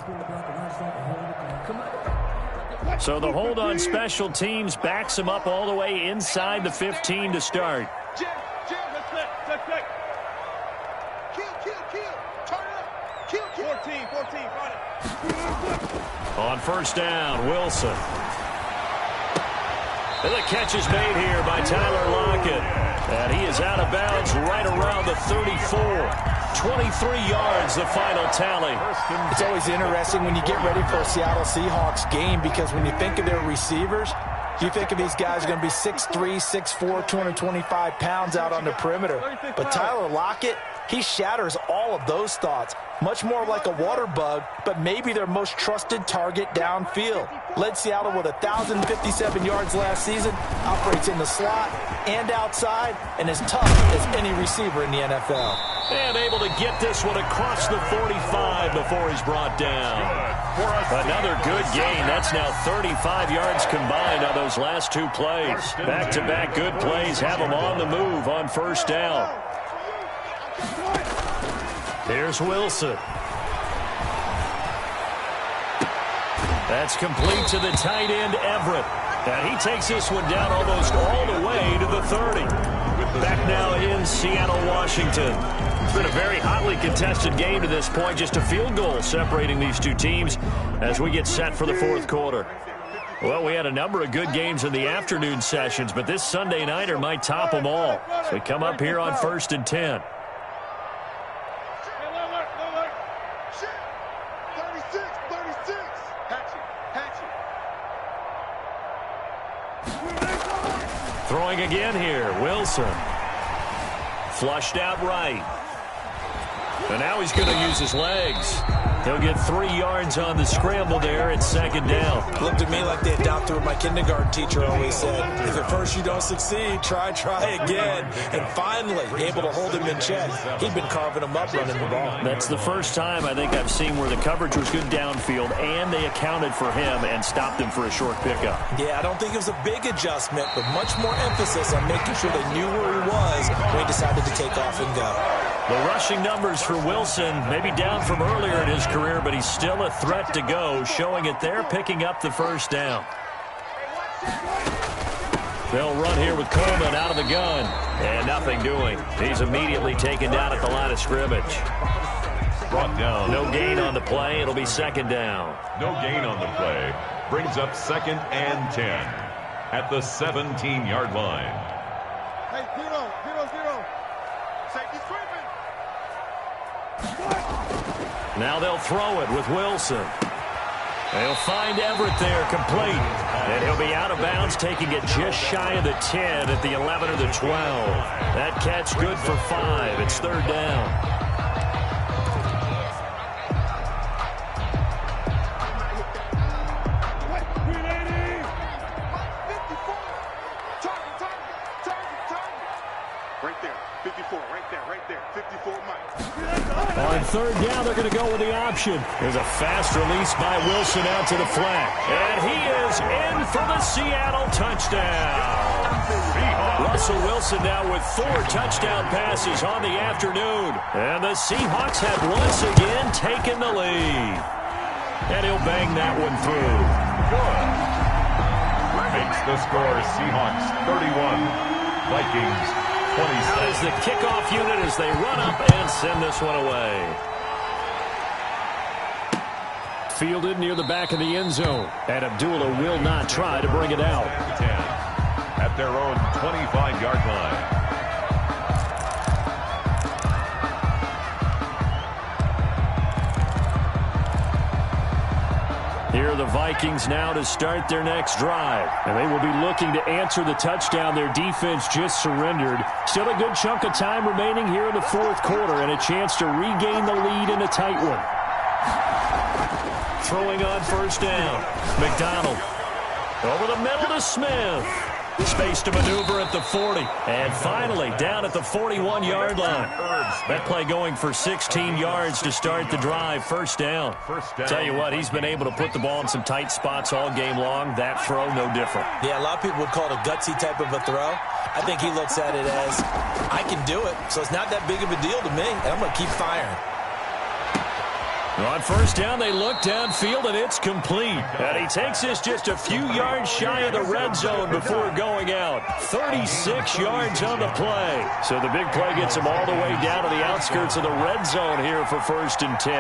B: So the hold on special teams backs them up all the way inside the 15 to start.
D: Jim, let's play. Kill. Turn it up. Kill. 14, run it.
B: On first down, Wilson. And the catch is made here by Tyler Lockett. And he is out of bounds right around the 34. 23 yards, the final tally.
F: It's always interesting when you get ready for a Seattle Seahawks game, because when you think of their receivers, you think of these guys are going to be 6'3", 6'4", 225 pounds out on the perimeter. But Tyler Lockett, he shatters all of those thoughts. Much more like a water bug, but maybe their most trusted target downfield. Led Seattle with 1,057 yards last season, operates in the slot and outside, and is tough as any receiver in the NFL.
B: And able to get this one across the 45 before he's brought down. Another good gain. That's now 35 yards combined on those last two plays. Back-to-back good plays have him on the move on first down. Here's Wilson. That's complete to the tight end, Everett. And he takes this one down almost all the way to the 30. Back now in Seattle, Washington. It's been a very hotly contested game to this point. Just a field goal separating these two teams as we get set for the fourth quarter. Well, we had a number of good games in the afternoon sessions, but this Sunday nighter might top them all. So we come up here on 1st and 10. Throwing again here, Wilson. Flushed out right. And now he's going to use his legs. He'll get 3 yards on the scramble there at second down.
F: Looked to me like they adopted what my kindergarten teacher always said. If at first you don't succeed, try again. And finally, able to hold him in check. He'd been carving him up running the ball.
B: That's the first time I think I've seen where the coverage was good downfield and they accounted for him and stopped him for a short pickup.
F: Yeah, I don't think it was a big adjustment, but much more emphasis on making sure they knew where he was when he decided to take off and go.
B: The rushing numbers for Wilson, maybe down from earlier in his career, but he's still a threat to go, showing it there, picking up the first down. They'll run here with Coleman out of the gun, and nothing doing. He's immediately taken down at the line of scrimmage.
E: Brought down.
B: No gain on the play. It'll be second down.
E: No gain on the play. Brings up 2nd and 10 at the 17-yard line.
D: Hey, zero. Safety sweeping.
B: Now they'll throw it with Wilson. They'll find Everett there, complete. And he'll be out of bounds, taking it just shy of the 10 at the 11 or the 12. That catch good for 5. It's third down. On third down, they're going to go with the option. There's a fast release by Wilson out to the flat. And he is in for the Seattle touchdown. Russell Wilson now with 4 touchdown passes on the afternoon. And the Seahawks have once again taken the lead. And he'll bang that one through.
E: Good. Makes the score Seahawks 31. Vikings 26.
B: That is the kickoff unit as they run up and send this one away. Fielded near the back of the end zone. And Abdullah will not try to bring it out.
E: 10 at their own 25-yard line.
B: Here are the Vikings now to start their next drive. And they will be looking to answer the touchdown their defense just surrendered. Still a good chunk of time remaining here in the fourth quarter and a chance to regain the lead in a tight one. Throwing on first down. McDonald. Over the middle to Smith. Space to maneuver at the 40. And finally, down at the 41-yard line. That play going for 16 yards to start the drive. First down. Tell you what, he's been able to put the ball in some tight spots all game long. That throw, no different.
F: Yeah, a lot of people would call it a gutsy type of a throw. I think he looks at it as, I can do it, so it's not that big of a deal to me, and I'm going to keep firing.
B: On first down, they look downfield, and it's complete. And he takes this just a few yards shy of the red zone before going out. 36 yards on the play. So the big play gets him all the way down to the outskirts of the red zone here for 1st and 10.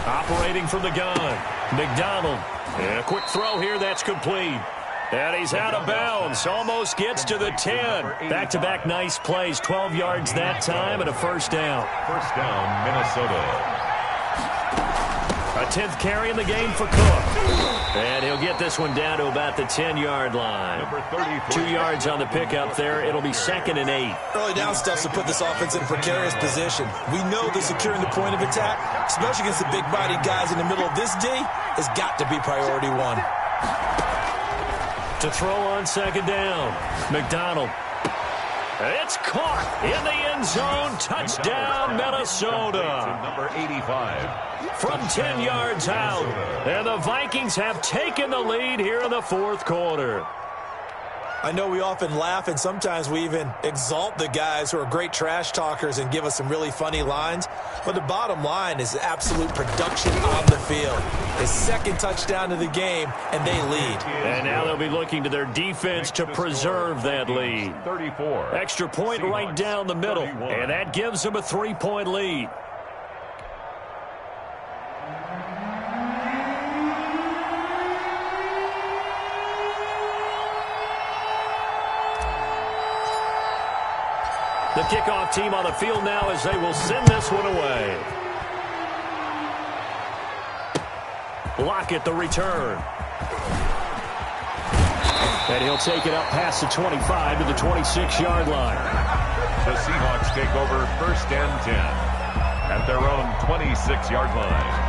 B: Operating from the gun, McDonald. And a quick throw here, that's complete. And he's out of bounds, almost gets to the 10. Back-to-back nice plays, 12 yards that time and a first down.
E: First down, Minnesota.
B: A 10th carry in the game for Cook. And he'll get this one down to about the 10-yard line.
E: Number 33.
B: 2 yards on the pickup there. It'll be 2nd and 8.
F: Early down stuff to put this offense in a precarious position. We know that securing the point of attack, especially against the big-bodied guys in the middle of this D, has got to be priority one.
B: To throw on 2nd down, McDonald. It's caught in the end zone. Touchdown, Minnesota.
E: Number 85.
B: From 10 yards out. And the Vikings have taken the lead here in the 4th quarter.
F: I know we often laugh and sometimes we even exalt the guys who are great trash talkers and give us some really funny lines. But the bottom line is absolute production on the field. His 2nd touchdown of the game, and they lead.
B: And now they'll be looking to their defense to preserve that lead.
E: 34.
B: Extra point right down the middle, and that gives them a 3-point lead. The kickoff team on the field now as they will send this one away. Lockett the return. And he'll take it up past the 25 to the 26-yard line.
E: The Seahawks take over 1st and 10 at their own 26-yard line.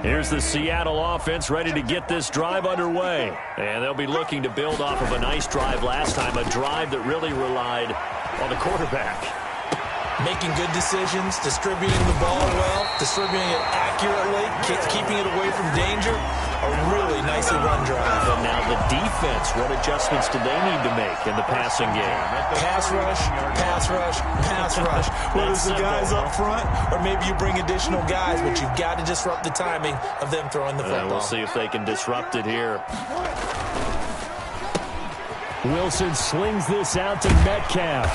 B: Here's the Seattle offense ready to get this drive underway. And they'll be looking to build off of a nice drive last time, a drive that really relied on the quarterback.
F: Making good decisions, distributing the ball well, distributing it accurately, keeping it away from danger. A really nicely run drive.
B: And now the defense, what adjustments do they need to make in the passing game?
F: Pass rush, pass rush, pass rush. Whether it's the guys up front or maybe you bring additional guys, but you've got to disrupt the timing of them throwing the football.
B: We'll see if they can disrupt it here. Wilson slings this out to Metcalf.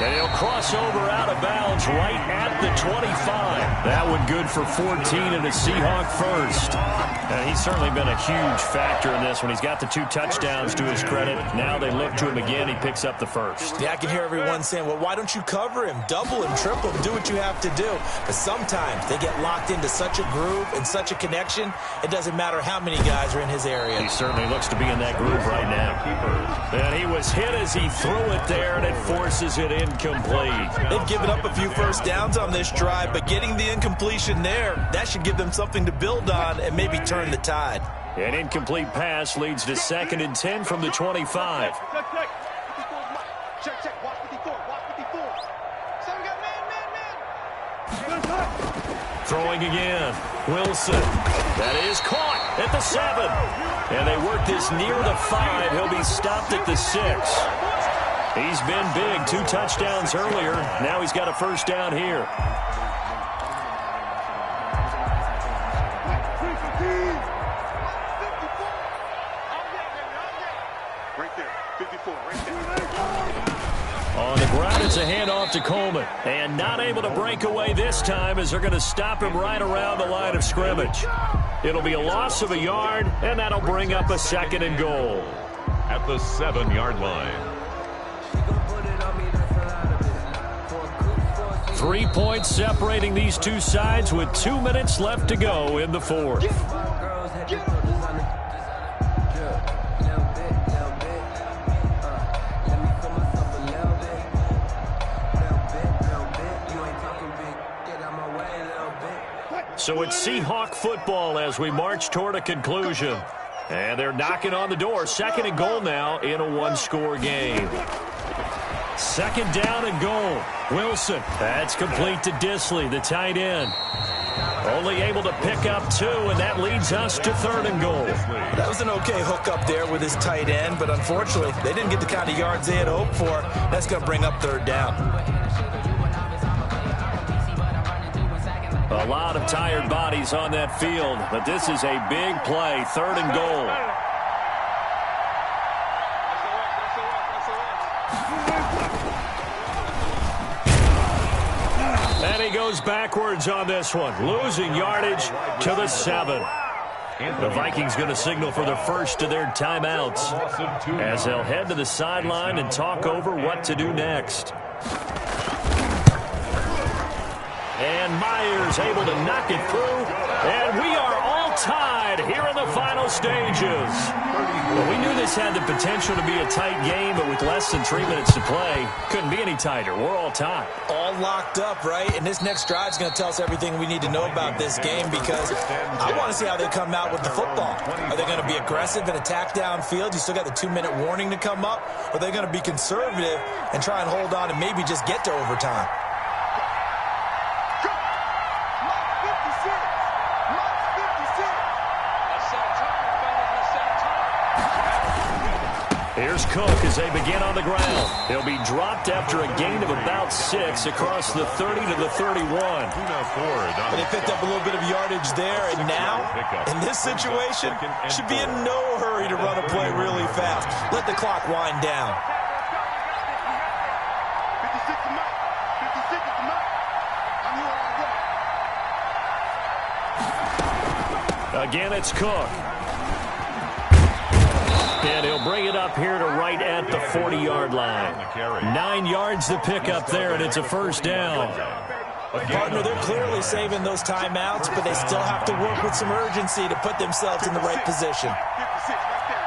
B: And he'll cross over out of bounds right at the 25. That one good for 14 and a Seahawk first. And he's certainly been a huge factor in this one. He's got the 2 touchdowns to his credit. Now they look to him again. He picks up the first.
F: Yeah, I can hear everyone saying, well, why don't you cover him? Double him, triple him, do what you have to do. But sometimes they get locked into such a groove and such a connection, it doesn't matter how many guys are in his area.
B: He certainly looks to be in that groove right now. And he was hit as he threw it there, and it forces it incomplete.
F: They've given up a few first downs on this drive, but getting the incompletion there, that should give them something to build on and maybe turn the tide.
B: An incomplete pass leads to 2nd and 10 from the 25.
D: Check. Watch 54. Watch 54. So we got man.
B: Throwing again. Wilson. That is caught at the 7. And they work this near the 5. He'll be stopped at the 6. He's been big. 2 touchdowns earlier. Now he's got a first down here.
D: Right there. 54. Right there.
B: On the ground, it's a handoff to Coleman. And not able to break away this time as they're going to stop him right around the line of scrimmage. It'll be a loss of a yard, and that'll bring up a 2nd and goal.
E: At the 7-yard line.
B: 3 points separating these two sides with 2 minutes left to go in the 4th. So it's Seahawk football as we march toward a conclusion. And they're knocking on the door. 2nd and goal now in a 1-score game. 2nd down and goal. Wilson. That's complete to Disley, the tight end. Only able to pick up 2, and that leads us to 3rd and goal.
F: That was an okay hook up there with his tight end, but unfortunately, they didn't get the kind of yards they had hoped for. That's going to bring up 3rd down.
B: A lot of tired bodies on that field, but this is a big play. 3rd and goal. And he goes backwards on this one, losing yardage to the 7. The Vikings going to signal for the first of their timeouts as they'll head to the sideline and talk over what to do next. And Myers able to knock it through. And we are all tied here in the final stages. Well, we knew this had the potential to be a tight game, but with less than 3 minutes to play, couldn't be any tighter. We're all tied.
F: All locked up, right? And this next drive is going to tell us everything we need to know about this game because I want to see how they come out with the football. Are they going to be aggressive and attack downfield? You still got the 2-minute warning to come up? Or are they going to be conservative and try and hold on and maybe just get to overtime?
B: Here's Cook as they begin on the ground. He'll be dropped after a gain of about 6 across the 30 to the 31.
F: But they picked up a little bit of yardage there, and now, in this situation, should be in no hurry to run a play really fast. Let the clock wind down.
D: 56 is Mike. 56 is Mike. I'm here all day.
B: Again, it's Cook. And he'll bring it up here to right at the 40-yard line. 9 yards to pick up there, and it's a first down.
F: Partner, they're clearly saving those timeouts, but they still have to work with some urgency to put themselves in the right position.
D: 56 right there,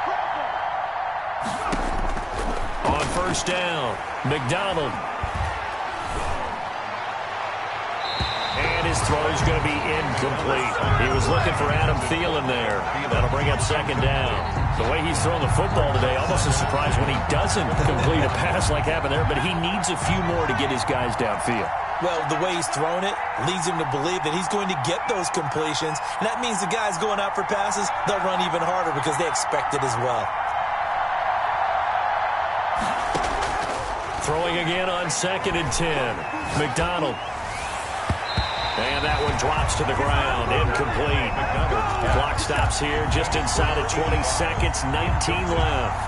D: right there.
B: On first down, McDonald. And his throw is going to be incomplete. He was looking for Adam Thielen there. That'll bring up second down. The way he's thrown the football today, almost a surprise when he doesn't complete a pass like happened there, but he needs a few more to get his guys downfield.
F: Well, the way he's thrown it leads him to believe that he's going to get those completions, and that means the guys going out for passes, they'll run even harder because they expect it as well.
B: Throwing again on 2nd and 10. McDonald. And that one drops to the ground. Incomplete. Clock stops here just inside of 20 seconds. 19 left.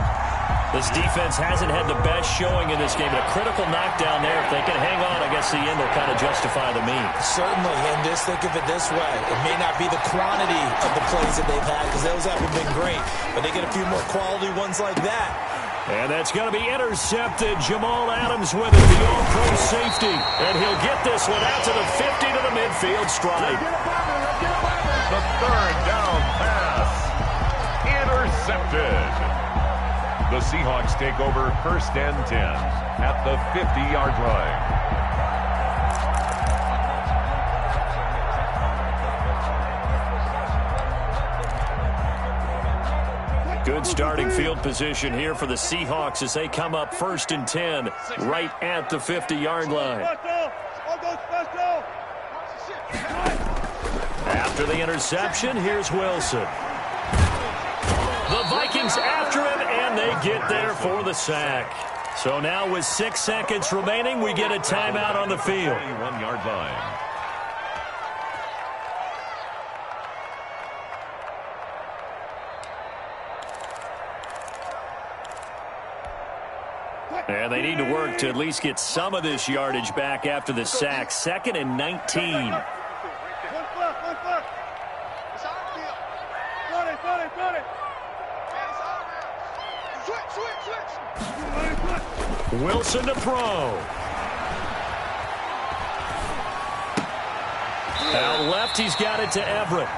B: This defense hasn't had the best showing in this game. But a critical knockdown there. If they can hang on, I guess the end will kind of justify the means.
F: Certainly, and just think of it this way. It may not be the quantity of the plays that they've had because those haven't been great. But they get a few more quality ones like that.
B: And that's going to be intercepted. Jamal Adams with it, the all-pro safety. And he'll get this one out to the 50 to the midfield stripe.
E: The third down pass. Intercepted. The Seahawks take over first and 10 at the 50-yard line.
B: Good starting field position here for the Seahawks as they come up first and 10 right at the 50-yard line. After the interception, here's Wilson. The Vikings after him, and they get there for the sack. So now with 6 seconds remaining, we get a timeout on the field.
E: 1-yard line.
B: And they need to work to at least get some of this yardage back after the sack. 2nd and 19. Wilson to throw. Out left, he's got it to Everett.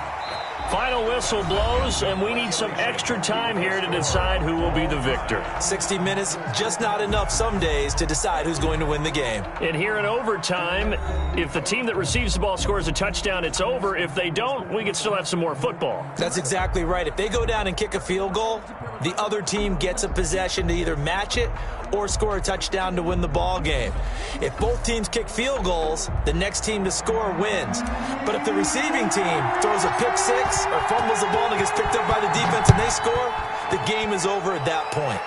B: Final whistle blows, and we need some extra time here to decide who will be the victor.
F: 60 minutes, just not enough some days to decide who's going to win the game.
B: And here in overtime, if the team that receives the ball scores a touchdown, it's over. If they don't, we can still have some more football.
F: That's exactly right. If they go down and kick a field goal, the other team gets a possession to either match it or score a touchdown to win the ball game. If both teams kick field goals, the next team to score wins. But if the receiving team throws a pick six or fumbles the ball and gets picked up by the defense and they score, the game is over at that point.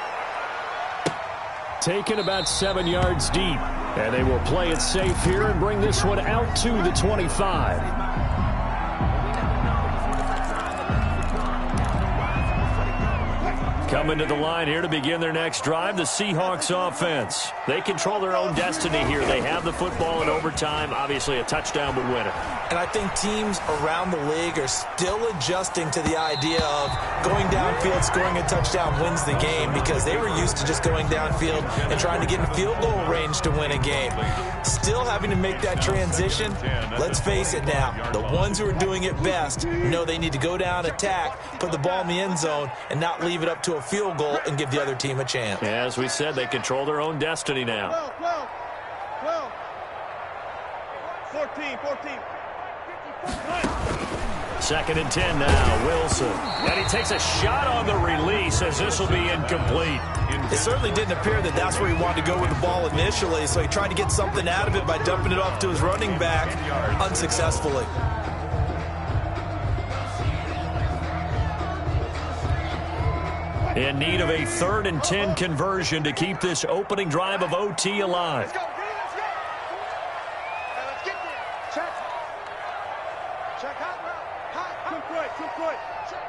G: Taken about 7 yards deep, and they will play it safe here and bring this one out to the 25.
B: Coming to the line here to begin their next drive, the Seahawks offense. They control their own destiny here. They have the football in overtime. Obviously, a touchdown would win it.
F: And I think teams around the league are still adjusting to the idea of going downfield, scoring a touchdown wins the game, because they were used to just going downfield and trying to get in field goal range to win a game. Still having to make that transition. Let's face it now, the ones who are doing it best know they need to go down, attack, put the ball in the end zone, and not leave it up to a field goal and give the other team a chance.
B: Yeah, as we said, they control their own destiny now.
D: 12. 14.
B: 2nd and 10 now, Wilson. And he takes a shot on the release as this will be incomplete.
F: It certainly didn't appear that that's where he wanted to go with the ball initially, so he tried to get something out of it by dumping it off to his running back unsuccessfully.
B: In need of a 3rd and 10 conversion to keep this opening drive of OT alive.
D: Let's go. Let's get there. Check. Hot. Too quick. Check.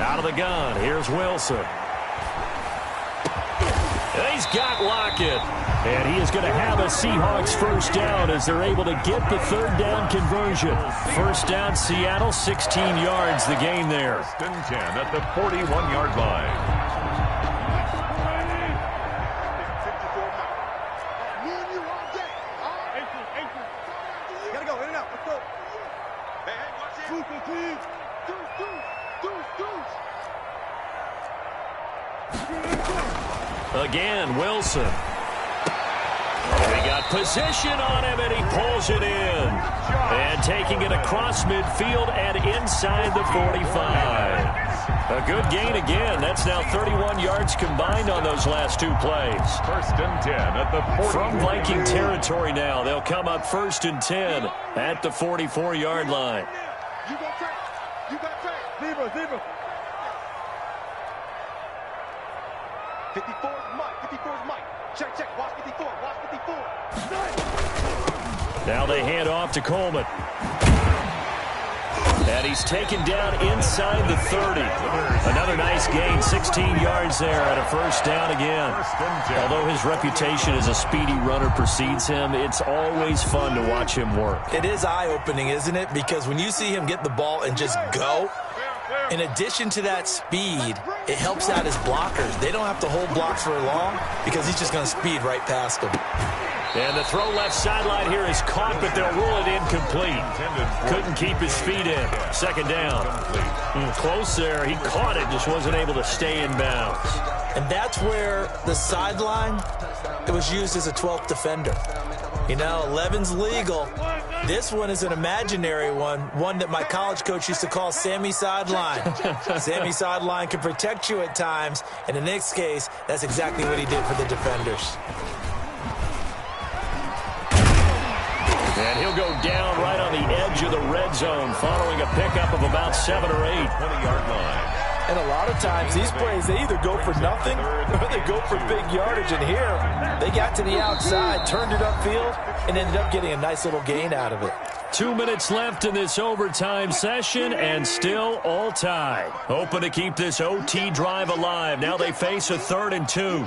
B: Out of the gun, here's Wilson. And he's got Lockett. And he is going to have a Seahawks first down as they're able to get the 3rd down conversion. First down, Seattle, 16 yards, the gain there.
E: 1st and 10 at the 41-yard line.
D: 54 miles. Me and you all day. Ankle. Gotta go, in and out. Let's go. Hey, watch it. Deuce.
B: Again, Wilson. We got position on him, and he pulls it in. And taking it across midfield and inside the 45. A good gain again. That's now 31 yards combined on those last 2 plays.
E: 1st and 10 at the 40.
B: From Viking territory now, they'll come up 1st and 10 at the 44-yard line.
D: You got track. Zebra. 54 is Mike. Check. Watch 54.
B: Now they hand off to Coleman. And he's taken down inside the 30. Another nice gain, 16 yards there at a first down again. Although his reputation as a speedy runner precedes him, it's always fun to watch him work.
F: It is eye-opening, isn't it? Because when you see him get the ball and just go, in addition to that speed, it helps out his blockers. They don't have to hold blocks for long because he's just going to speed right past them.
B: And the throw left sideline here is caught, but they'll rule it incomplete. Couldn't keep his feet in. 2nd down. Close there. He caught it, just wasn't able to stay in bounds.
F: And that's where the sideline, it was used as a 12th defender. You know, 11's legal. This one is an imaginary one that my college coach used to call Sammy Sideline. Sammy Sideline can protect you at times, and in this case, that's exactly what he did for the defenders.
B: And he'll go down right on the edge of the red zone following a pickup of about 7 or 8.
E: 20-yard line.
F: And a lot of times, these plays, they either go for nothing or they go for big yardage. And here, they got to the outside, turned it upfield, and ended up getting a nice little gain out of it.
B: 2 minutes left in this overtime session, and still all tied. Hoping to keep this OT drive alive. Now they face a 3rd and 2.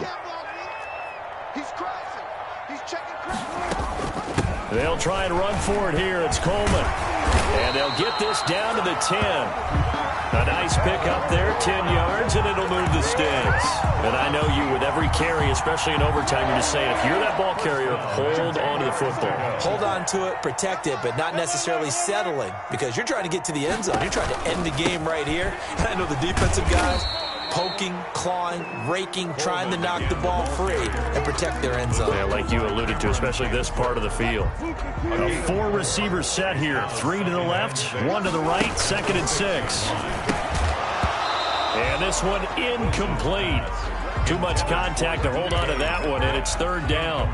D: He's crossing. He's checking crossing.
B: They'll try and run for it here. It's Coleman. And they'll get this down to the 10. A nice pick up there, 10 yards, and it'll move the sticks. And I know you, with every carry, especially in overtime, you're just saying, if you're that ball carrier, hold on to the football.
F: Hold on to it, protect it, but not necessarily settling, because you're trying to get to the end zone. You're trying to end the game right here. And I know the defensive guys poking, clawing, raking, trying to knock the ball free and protect their end zone.
B: Yeah, like you alluded to, especially this part of the field. A 4-receiver set here. 3 to the left, 1 to the right, 2nd and 6. And this one incomplete. Too much contact to hold on to that one, and it's 3rd down.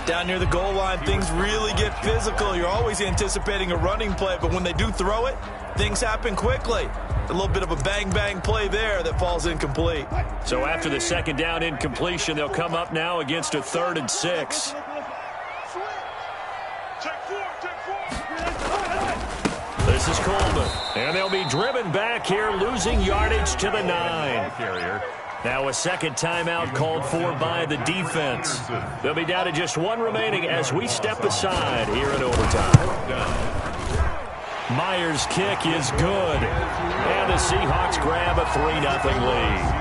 F: Down near the goal line, things really get physical. You're always anticipating a running play, but when they do throw it, things happen quickly. A little bit of a bang-bang play there that falls incomplete.
B: So after the 2nd down incompletion, they'll come up now against a 3rd and 6. The This is Coleman. And they'll be driven back here, losing yardage to the 9. Now a second timeout called for by the defense. They'll be down to just one remaining as we step aside here in overtime. Myers' kick is good. And the Seahawks grab a 3-0 lead.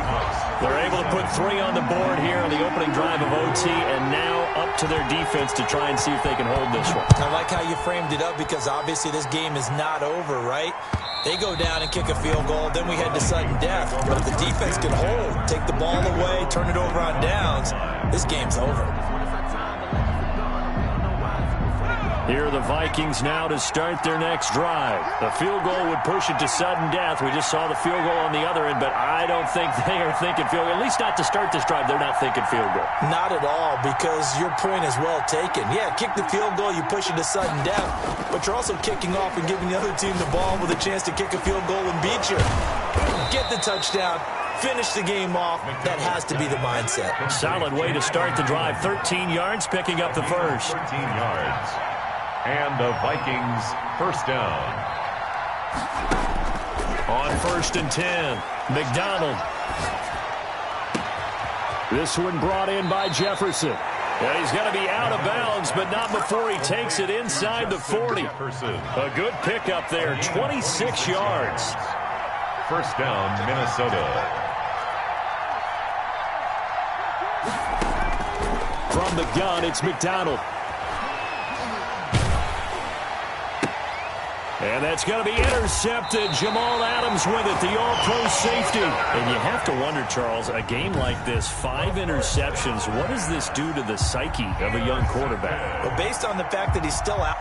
B: They're able to put 3 on the board here on the opening drive of OT, and now up to their defense to try and see if they can hold this one.
F: I like how you framed it up because obviously this game is not over, right? They go down and kick a field goal, then we head to sudden death. But if the defense can hold, take the ball away, turn it over on downs, this game's over.
B: Here are the Vikings now to start their next drive. The field goal would push it to sudden death. We just saw the field goal on the other end, but I don't think they are thinking field goal. At least not to start this drive. They're not thinking field goal.
F: Not at all, because your point is well taken. Yeah, kick the field goal, you push it to sudden death, but you're also kicking off and giving the other team the ball with a chance to kick a field goal and beat you. Get the touchdown. Finish the game off. That has to be the mindset.
B: Solid way to start the drive. 13 yards, picking up the first.
E: 13 yards. And the Vikings first down.
B: On 1st and 10, McDonald. This one brought in by Jefferson. Yeah, he's got to be out of bounds, but not before he takes it inside the 40. A good pickup there, 26 yards.
E: First down, Minnesota.
B: From the gun, it's McDonald. And that's going to be intercepted. Jamal Adams with it, the all-pro safety. And you have to wonder, Charles, a game like this, 5 interceptions, what does this do to the psyche of a young quarterback?
F: Well, based on the fact that he's still out.